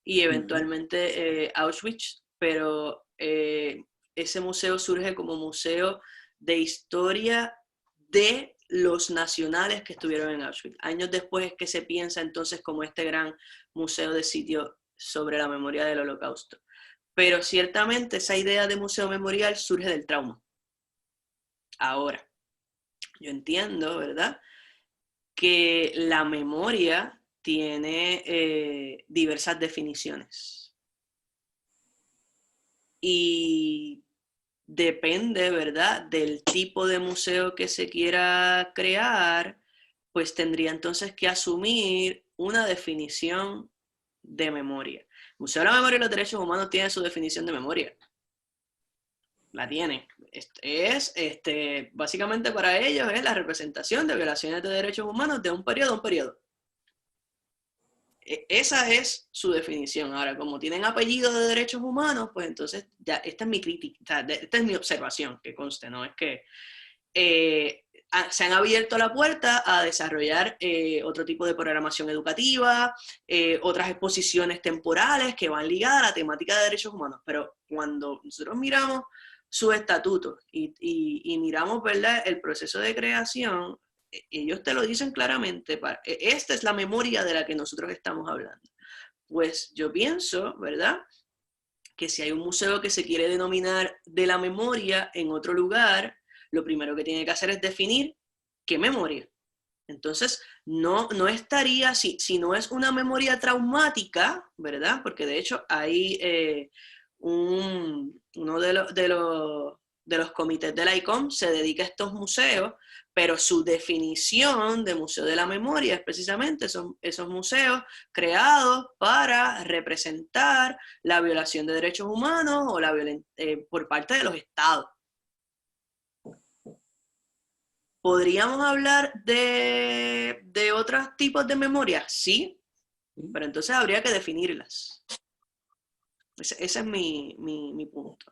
y eventualmente Auschwitz, pero ese museo surge como museo de historia de los nacionales que estuvieron en Auschwitz. Años después es que se piensa entonces como este gran museo de sitio sobre la memoria del Holocausto. Pero ciertamente esa idea de museo memorial surge del trauma. Ahora, yo entiendo, ¿verdad?, que la memoria tiene diversas definiciones. Y depende, ¿verdad?, del tipo de museo que se quiera crear, pues tendría entonces que asumir una definición de memoria. El Museo de la Memoria y los Derechos Humanos tiene su definición de memoria. La tiene. Básicamente para ellos es la representación de violaciones de derechos humanos de un periodo a un periodo. Esa es su definición. Ahora, como tienen apellido de derechos humanos, pues entonces ya esta es mi crítica, o sea, esta es mi observación, que conste, ¿no? Es que se han abierto la puerta a desarrollar otro tipo de programación educativa, otras exposiciones temporales que van ligadas a la temática de derechos humanos, pero cuando nosotros miramos sus estatutos y miramos, ¿verdad?, el proceso de creación, ellos te lo dicen claramente, esta es la memoria de la que nosotros estamos hablando. Pues yo pienso, ¿verdad?, que si hay un museo que se quiere denominar de la memoria en otro lugar, lo primero que tiene que hacer es definir qué memoria. Entonces, no estaría, si no es una memoria traumática, ¿verdad?, porque de hecho hay uno de los comités de la ICOM se dedica a estos museos, pero su definición de museo de la memoria es precisamente esos museos creados para representar la violación de derechos humanos o por parte de los estados. ¿Podríamos hablar de otros tipos de memoria? Sí, pero entonces habría que definirlas. Ese es mi punto.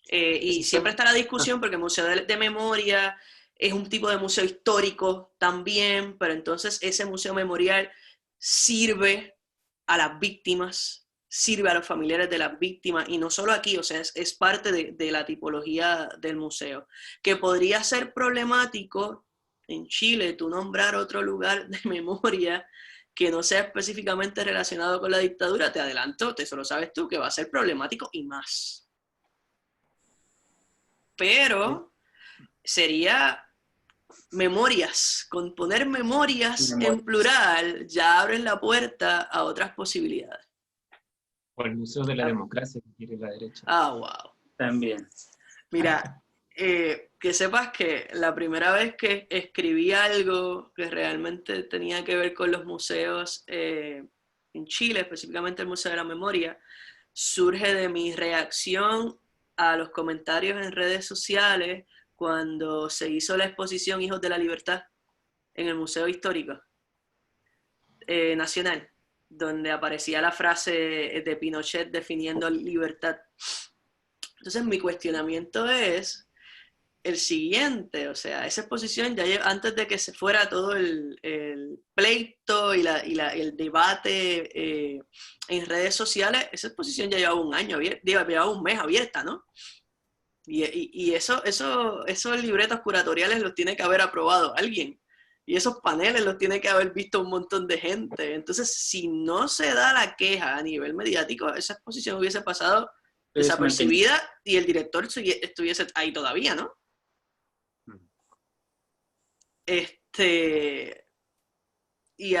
Y siempre está la discusión porque el Museo de Memoria es un tipo de museo histórico también, pero entonces ese museo memorial sirve a las víctimas, sirve a los familiares de las víctimas, y no solo aquí, o sea, es parte de la tipología del museo. Que podría ser problemático en Chile tú nombrar otro lugar de memoria que no sea específicamente relacionado con la dictadura, te adelanto, eso lo sabes tú, que va a ser problemático y más. Pero sería memorias, con poner memorias en plural ya abren la puerta a otras posibilidades. O el Museo de la Democracia que quiere la derecha. Ah, wow. También. Mira, que sepas que la primera vez que escribí algo que realmente tenía que ver con los museos en Chile, específicamente el Museo de la Memoria, surge de mi reacción a los comentarios en redes sociales cuando se hizo la exposición Hijos de la Libertad en el Museo Histórico Nacional, donde aparecía la frase de Pinochet definiendo libertad. Entonces mi cuestionamiento es el siguiente, o sea, esa exposición ya antes de que se fuera todo el pleito y el debate en redes sociales, esa exposición ya llevaba un año, llevaba un mes abierta, ¿no? Y esos libretos curatoriales los tiene que haber aprobado alguien. Y esos paneles los tiene que haber visto un montón de gente. Entonces, si no se da la queja a nivel mediático, esa exposición hubiese pasado desapercibida y el director estuviese ahí todavía, ¿no? Y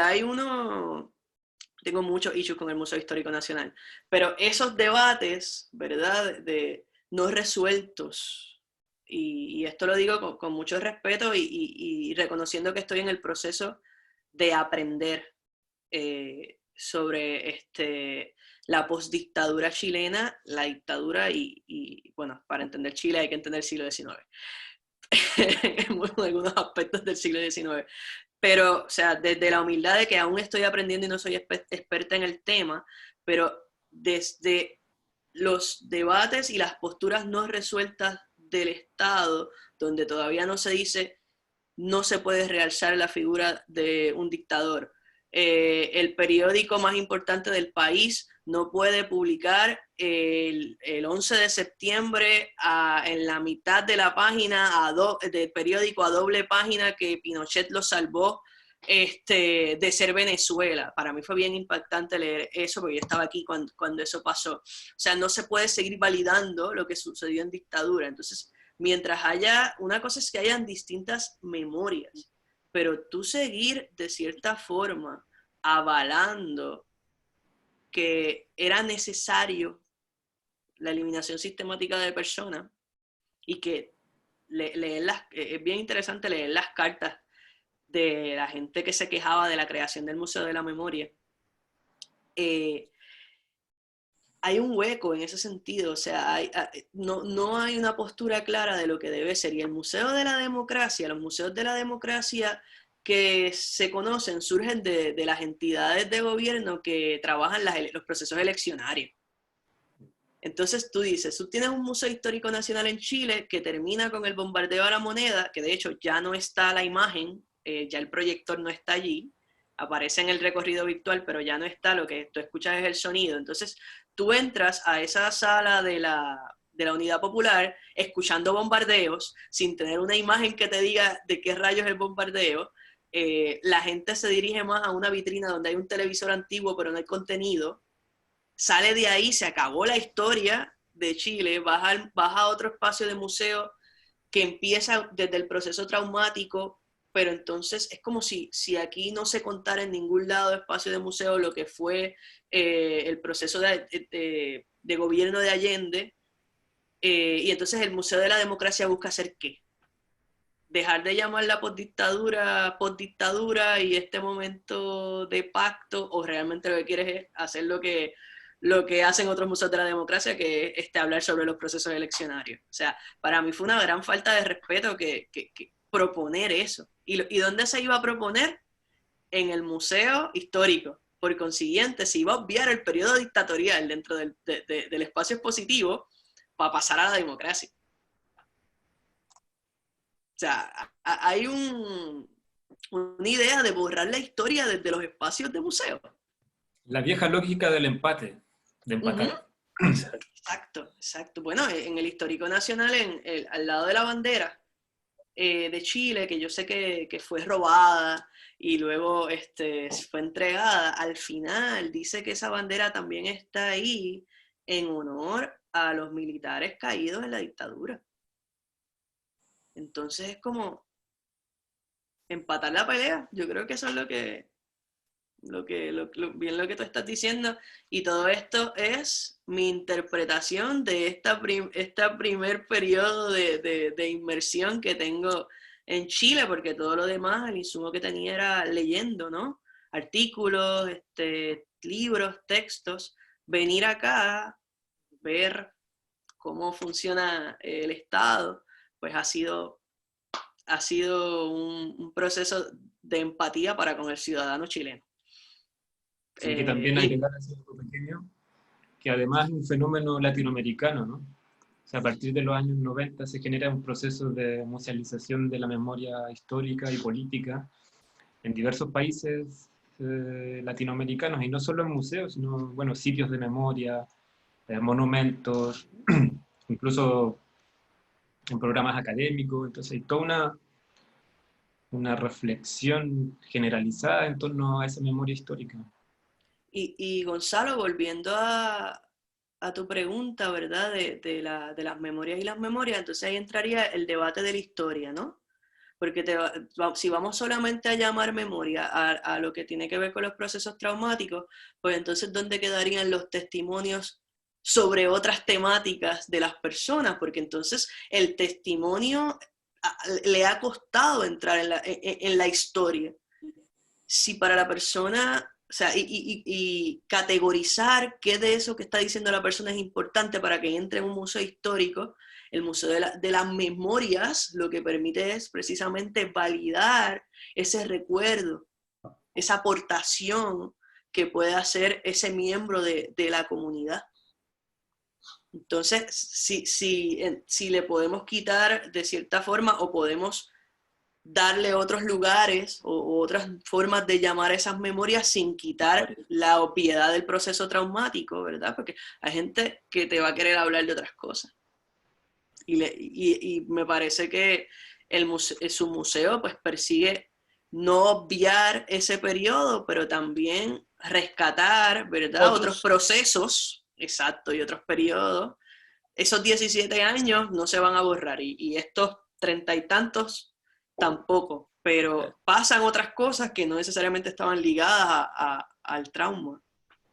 tengo muchos issues con el Museo Histórico Nacional, pero esos debates, ¿verdad?, de no resueltos, y esto lo digo con mucho respeto y reconociendo que estoy en el proceso de aprender sobre la postdictadura chilena, la dictadura y, bueno, para entender Chile hay que entender el siglo XIX. En algunos aspectos del siglo XIX. Pero, o sea, desde la humildad de que aún estoy aprendiendo y no soy experta en el tema, pero desde los debates y las posturas no resueltas del Estado, donde todavía no se dice, no se puede realzar la figura de un dictador. El periódico más importante del país no puede publicar el 11 de septiembre en la mitad de la página del periódico a doble página que Pinochet lo salvó de ser Venezuela. Para mí fue bien impactante leer eso porque yo estaba aquí cuando eso pasó. O sea, no se puede seguir validando lo que sucedió en dictadura. Entonces, mientras haya, una cosa es que hayan distintas memorias, pero tú seguir de cierta forma avalando que era necesario la eliminación sistemática de personas y que es bien interesante leer las cartas de la gente que se quejaba de la creación del Museo de la Memoria. Hay un hueco en ese sentido, o sea, no hay una postura clara de lo que debe ser. Y el Museo de la Democracia, los museos de la democracia que se conocen surgen de las entidades de gobierno que trabajan los procesos eleccionarios. Entonces tú dices, tú tienes un Museo Histórico Nacional en Chile que termina con el bombardeo a la moneda, que de hecho ya no está la imagen, ya el proyector no está allí, aparece en el recorrido virtual, pero ya no está, lo que tú escuchas es el sonido. Entonces tú entras a esa sala de la Unidad Popular escuchando bombardeos, sin tener una imagen que te diga de qué rayos es el bombardeo. La gente se dirige más a una vitrina donde hay un televisor antiguo, pero no hay contenido. Sale de ahí, se acabó la historia de Chile, vas a otro espacio de museo que empieza desde el proceso traumático, pero entonces es como si aquí no se contara en ningún lado de espacio de museo lo que fue el proceso de gobierno de Allende, y entonces el Museo de la Democracia busca hacer ¿qué? Dejar de llamarla postdictadura y este momento de pacto, o realmente lo que quieres es hacer lo que hacen otros museos de la democracia, que es hablar sobre los procesos eleccionarios. O sea, para mí fue una gran falta de respeto que proponer eso. ¿Y dónde se iba a proponer? En el Museo Histórico. Por consiguiente, se iba a obviar el periodo dictatorial dentro del espacio expositivo para pasar a la democracia. O sea, hay una idea de borrar la historia desde los espacios de museo. La vieja lógica del empate, de empatar. Exacto, exacto. Bueno, en el Histórico Nacional, al lado de la bandera de Chile, que yo sé que fue robada y luego fue entregada, al final dice que esa bandera también está ahí en honor a los militares caídos en la dictadura. Entonces es como empatar la pelea. Yo creo que eso es lo que tú estás diciendo, y todo esto es mi interpretación de esta primer periodo de inmersión que tengo en Chile, porque todo lo demás, el insumo que tenía era leyendo, ¿no? Artículos, libros, textos, venir acá, ver cómo funciona el Estado, pues ha sido un proceso de empatía para con el ciudadano chileno. Sí, que también hay que dar así algo pequeño, que además es un fenómeno latinoamericano, ¿no? O sea, a partir de los años 90 se genera un proceso de musealización de la memoria histórica y política en diversos países latinoamericanos, y no solo en museos, sino, bueno, sitios de memoria, monumentos, incluso en programas académicos. Entonces hay toda una reflexión generalizada en torno a esa memoria histórica. Y Gonzalo, volviendo a tu pregunta, ¿verdad? De las memorias y las memorias, entonces ahí entraría el debate de la historia, ¿no? Porque si vamos solamente a llamar memoria a lo que tiene que ver con los procesos traumáticos, pues entonces ¿dónde quedarían los testimonios sobre otras temáticas de las personas? Porque entonces el testimonio le ha costado entrar en la historia. Si para la persona, o sea, y categorizar qué de eso que está diciendo la persona es importante para que entre en un museo histórico, el Museo de las Memorias lo que permite es precisamente validar ese recuerdo, esa aportación que puede hacer ese miembro de la comunidad. Entonces, si le podemos quitar de cierta forma o podemos darle otros lugares o otras formas de llamar esas memorias sin quitar la obviedad del proceso traumático, ¿verdad? Porque hay gente que te va a querer hablar de otras cosas. Y me parece que su museo pues persigue no obviar ese periodo, pero también rescatar, ¿verdad? Otros procesos, exacto, y otros periodos. Esos 17 años no se van a borrar y estos 30 y tantos tampoco, pero pasan otras cosas que no necesariamente estaban ligadas al trauma.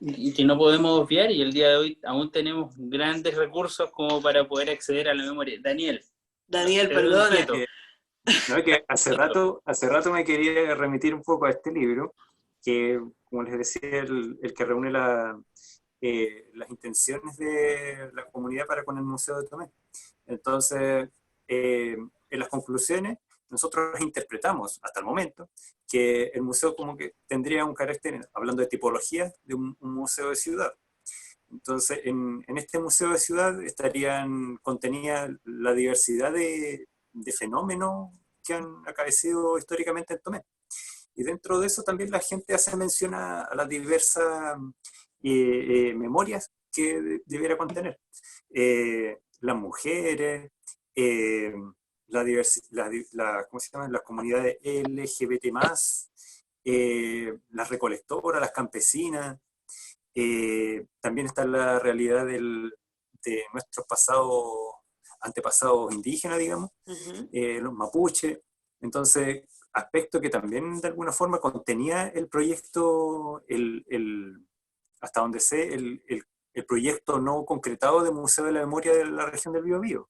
Y que no podemos obviar, y el día de hoy aún tenemos grandes recursos como para poder acceder a la memoria. Daniel, perdona. No, es que hace rato me quería remitir un poco a este libro, que, como les decía, el que reúne las intenciones de la comunidad para con el Museo de Tomé. Entonces, en las conclusiones, nosotros interpretamos hasta el momento que el museo como que tendría un carácter, hablando de tipología, de un museo de ciudad. Entonces, en este museo de ciudad contenía la diversidad de fenómenos que han acaecido históricamente en Tomé. Y dentro de eso también la gente hace mención a las diversas memorias que debiera contener. Las mujeres, ¿cómo se llaman? Las comunidades LGBT+, las recolectoras, las campesinas. También está la realidad de nuestros antepasados indígenas, digamos, los mapuches. Entonces, aspecto que también de alguna forma contenía el proyecto, hasta donde sé, el proyecto no concretado de Museo de la Memoria de la región del Biobío.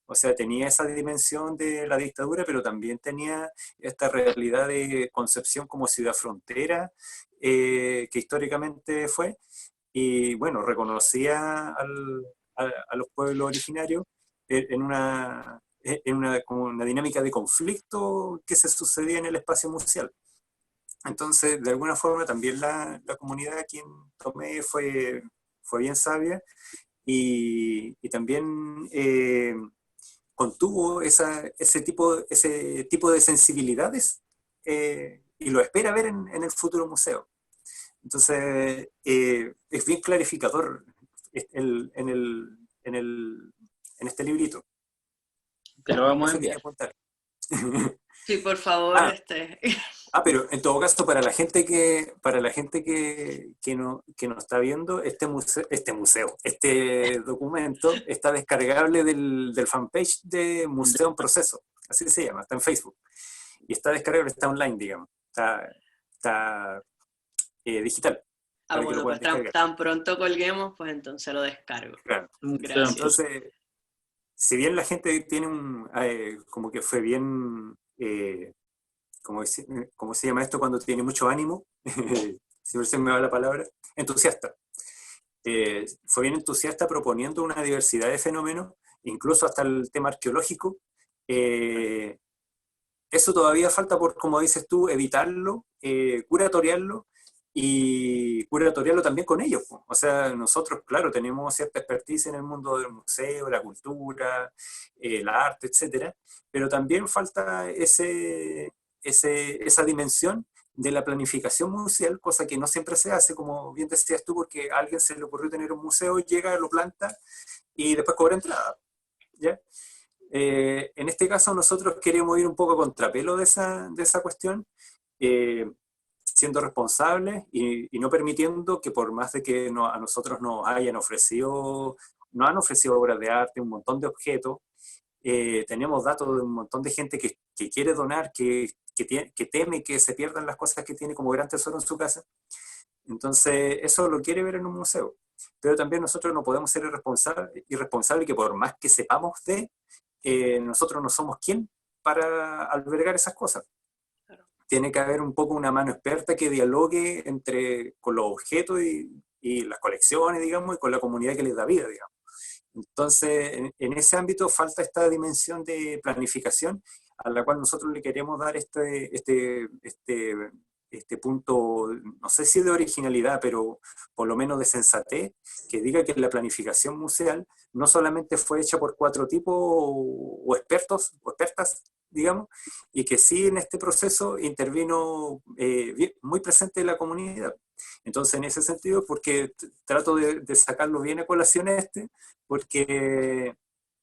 O sea, tenía esa dimensión de la dictadura, pero también tenía esta realidad de Concepción como ciudad frontera, que históricamente fue, y bueno, reconocía a los pueblos originarios en una como una dinámica de conflicto que se sucedía en el espacio museal. Entonces, de alguna forma, también la comunidad a quien tomé fue bien sabia y también contuvo ese tipo de sensibilidades y lo espera ver en el futuro museo. Entonces, es bien clarificador en este librito. Te lo vamos a Eso enviar. quería contar. Sí, por favor. Pero en todo caso, para la gente que no está viendo, este documento está descargable del fanpage de Museo en Proceso, así se llama, está en Facebook. Y está descargable, está online, digamos. Está digital. Para que lo Bueno, puedan pues tan pronto colguemos, pues entonces lo descargo. Claro. Gracias. Entonces, si bien la gente tiene como que fue bien, ¿cómo se llama esto cuando tiene mucho ánimo? Siempre se me va la palabra, entusiasta. Fue bien entusiasta proponiendo una diversidad de fenómenos, incluso hasta el tema arqueológico. Eso todavía falta por, como dices tú, evitarlo, curatoriarlo, y curatoriarlo también con ellos. O sea, nosotros, claro, tenemos cierta expertise en el mundo del museo, la cultura, la arte, etcétera, pero también falta esa dimensión de la planificación museal, cosa que no siempre se hace, como bien decías tú, porque a alguien se le ocurrió tener un museo, llega, lo planta y después cobra entrada, ¿ya? En este caso nosotros queremos ir un poco a contrapelo de esa cuestión, siendo responsables y no permitiendo que, por más de que a nosotros nos han ofrecido obras de arte, un montón de objetos, tenemos datos de un montón de gente que quiere donar, que teme que se pierdan las cosas que tiene como gran tesoro en su casa. Entonces eso lo quiere ver en un museo, pero también nosotros no podemos ser irresponsables, que por más que sepamos nosotros no somos quien para albergar esas cosas. Claro. Tiene que haber un poco una mano experta que dialogue con los objetos y las colecciones, digamos, y con la comunidad que les da vida, digamos. Entonces, en ese ámbito falta esta dimensión de planificación a la cual nosotros le queremos dar este punto, no sé si de originalidad, pero por lo menos de sensatez, que diga que la planificación museal no solamente fue hecha por 4 tipos o expertos o expertas, digamos, y que sí en este proceso intervino muy presente la comunidad. Entonces, en ese sentido, porque trato de sacarlo bien a colación porque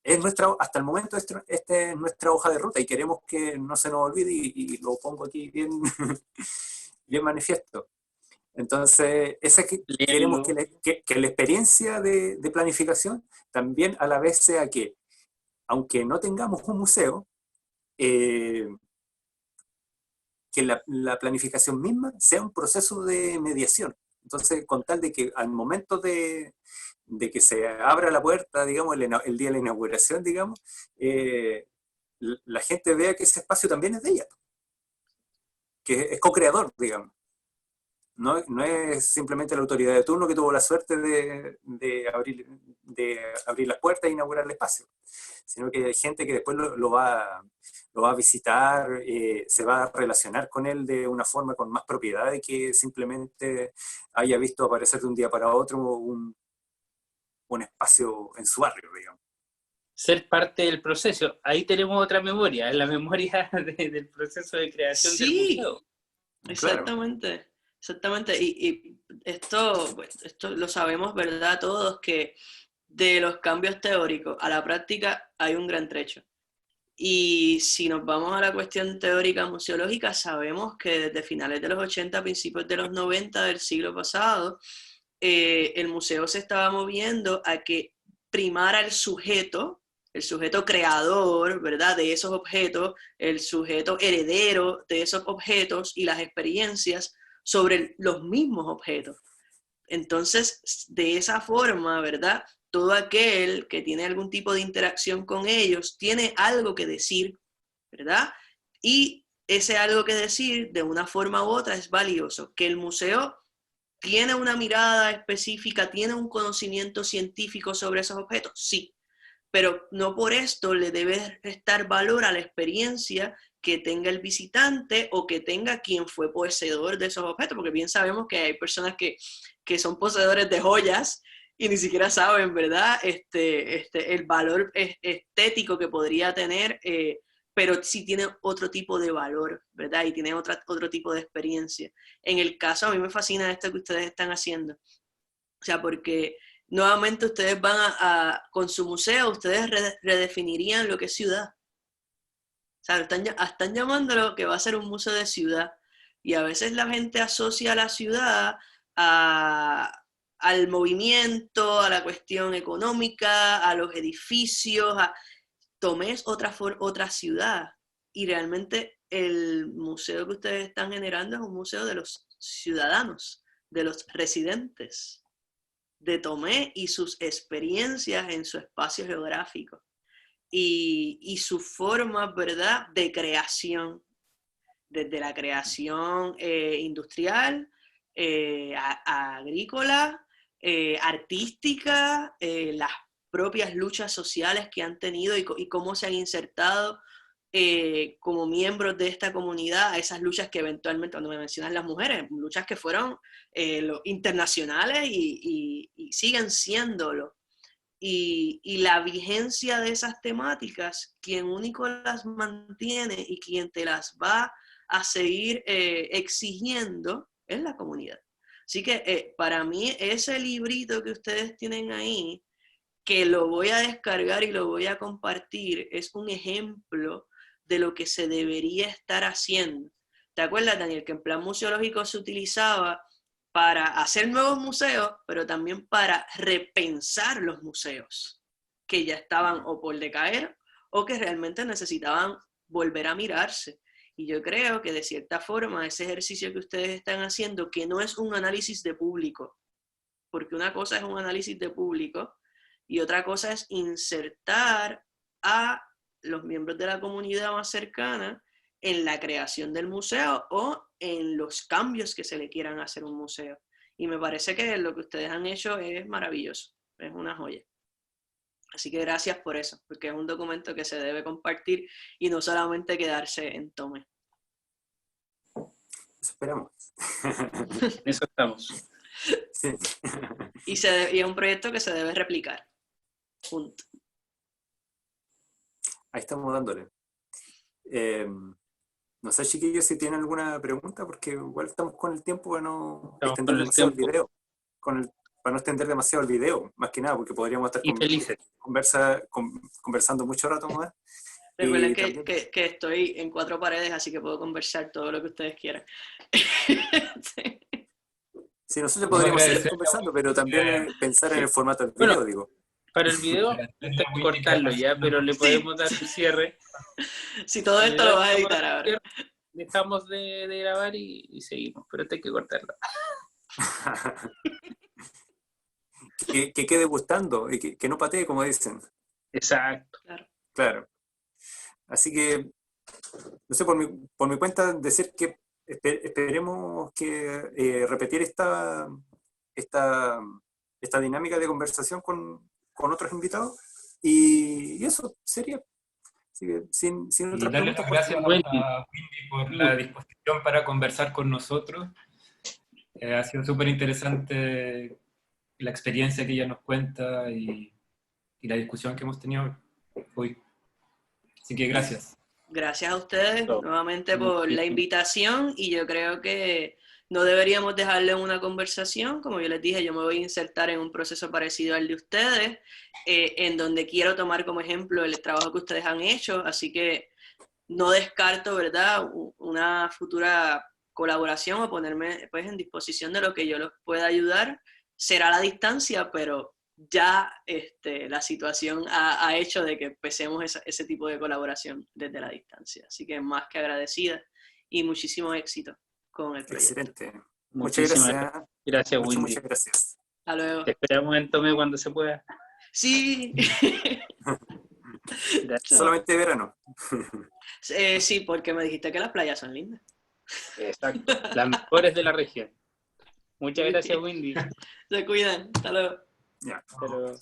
es hasta el momento esta es nuestra hoja de ruta y queremos que no se nos olvide y lo pongo aquí bien, bien manifiesto. Entonces, queremos que la experiencia de planificación también a la vez sea que, aunque no tengamos un museo, que la planificación misma sea un proceso de mediación. Entonces, con tal de que al momento de que se abra la puerta, digamos, el día de la inauguración, digamos, la gente vea que ese espacio también es de ella, que es co-creador, digamos. No es simplemente la autoridad de turno que tuvo la suerte de abrir las puertas e inaugurar el espacio, sino que hay gente que después lo va a visitar, se va a relacionar con él de una forma con más propiedad de que simplemente haya visto aparecer de un día para otro un espacio en su barrio, digamos. Ser parte del proceso. Ahí tenemos otra memoria, la memoria del proceso de creación del museo. Exactamente. Claro. Exactamente, y esto lo sabemos, ¿verdad? Todos, que de los cambios teóricos a la práctica hay un gran trecho. Y si nos vamos a la cuestión teórica museológica, sabemos que desde finales de los 80, principios de los 90 del siglo pasado, el museo se estaba moviendo a que primara el sujeto creador, ¿verdad?, de esos objetos, el sujeto heredero de esos objetos y las experiencias sobre los mismos objetos. Entonces, de esa forma, ¿verdad?, todo aquel que tiene algún tipo de interacción con ellos tiene algo que decir, ¿verdad? Y ese algo que decir, de una forma u otra, es valioso. Que el museo tiene una mirada específica, tiene un conocimiento científico sobre esos objetos, sí. pero no por esto le debe restar valor a la experiencia que tenga el visitante o que tenga quien fue poseedor de esos objetos, porque bien sabemos que hay personas que son poseedores de joyas y ni siquiera saben, ¿verdad? El valor estético que podría tener, pero sí tiene otro tipo de valor, ¿verdad? Y tiene otro tipo de experiencia. En el caso, a mí me fascina esto que ustedes están haciendo. O sea, porque nuevamente ustedes van con su museo, ustedes redefinirían lo que es ciudad. O sea, están llamándolo que va a ser un museo de ciudad. Y a veces la gente asocia a la ciudad al movimiento, a la cuestión económica, a los edificios. Tomé otra ciudad. Y realmente el museo que ustedes están generando es un museo de los ciudadanos, de los residentes de Tomé y sus experiencias en su espacio geográfico. Y su forma, ¿verdad?, de creación, desde la creación industrial, agrícola, artística, las propias luchas sociales que han tenido y cómo se han insertado como miembros de esta comunidad a esas luchas que eventualmente, cuando me mencionas las mujeres, luchas que fueron internacionales y siguen siéndolo. Y la vigencia de esas temáticas, quien único las mantiene y quien te las va a seguir exigiendo es la comunidad. Así que para mí ese librito que ustedes tienen ahí, que lo voy a descargar y lo voy a compartir, es un ejemplo de lo que se debería estar haciendo. ¿Te acuerdas, Daniel, que en plan museológico se utilizaba para hacer nuevos museos, pero también para repensar los museos que ya estaban o por decaer o que realmente necesitaban volver a mirarse? Y yo creo que de cierta forma ese ejercicio que ustedes están haciendo, que no es un análisis de público, porque una cosa es un análisis de público y otra cosa es insertar a los miembros de la comunidad más cercana en la creación del museo o en los cambios que se le quieran hacer a un museo. Y me parece que lo que ustedes han hecho es maravilloso, es una joya. Así que gracias por eso, porque es un documento que se debe compartir y no solamente quedarse en Tomé. Eso esperamos. Eso estamos. Sí. Y es un proyecto que se debe replicar. Punto. Ahí estamos dándole. No sé, chiquillos, si tienen alguna pregunta, porque igual estamos con el tiempo para no extender demasiado el video. Para no extender demasiado el video, más que nada, porque podríamos estar conversando mucho rato más. Recuerden que estoy en 4 paredes, así que puedo conversar todo lo que ustedes quieran. Sí. Sí, nosotros podríamos seguir conversando, pero también pensar en el formato del video, digo. Para el video, está que cortarlo ya, pero le podemos dar el cierre. Si todo esto lo vas a editar ahora. Dejamos de grabar y seguimos, pero hay que cortarlo. que quede gustando y que no patee, como dicen. Exacto. Claro. Así que, no sé, por mi cuenta, decir que esperemos que repetir esta dinámica de conversación con otros invitados, y eso sería. Así que, sin otra darle pregunta, las gracias a Wendy por la disposición para conversar con nosotros. Ha sido súper interesante la experiencia que ella nos cuenta y la discusión que hemos tenido hoy. Así que gracias. Gracias a ustedes nuevamente por la invitación, y yo creo que no deberíamos dejarle una conversación. Como yo les dije, yo me voy a insertar en un proceso parecido al de ustedes, en donde quiero tomar como ejemplo el trabajo que ustedes han hecho, así que no descarto, ¿verdad?, una futura colaboración o ponerme pues en disposición de lo que yo los pueda ayudar. Será a la distancia, pero ya la situación ha hecho de que empecemos ese tipo de colaboración desde la distancia. Así que más que agradecida y muchísimo éxito con el proyecto. Excelente. Muchas gracias. Gracias, Wendy. Muchas gracias. Hasta luego. Te esperamos en Tomé cuando se pueda. Sí. Solamente verano. Sí, porque me dijiste que las playas son lindas. Exacto. Las mejores de la región. Muchas gracias, Wendy. Se cuidan. Hasta luego. Ya. Pero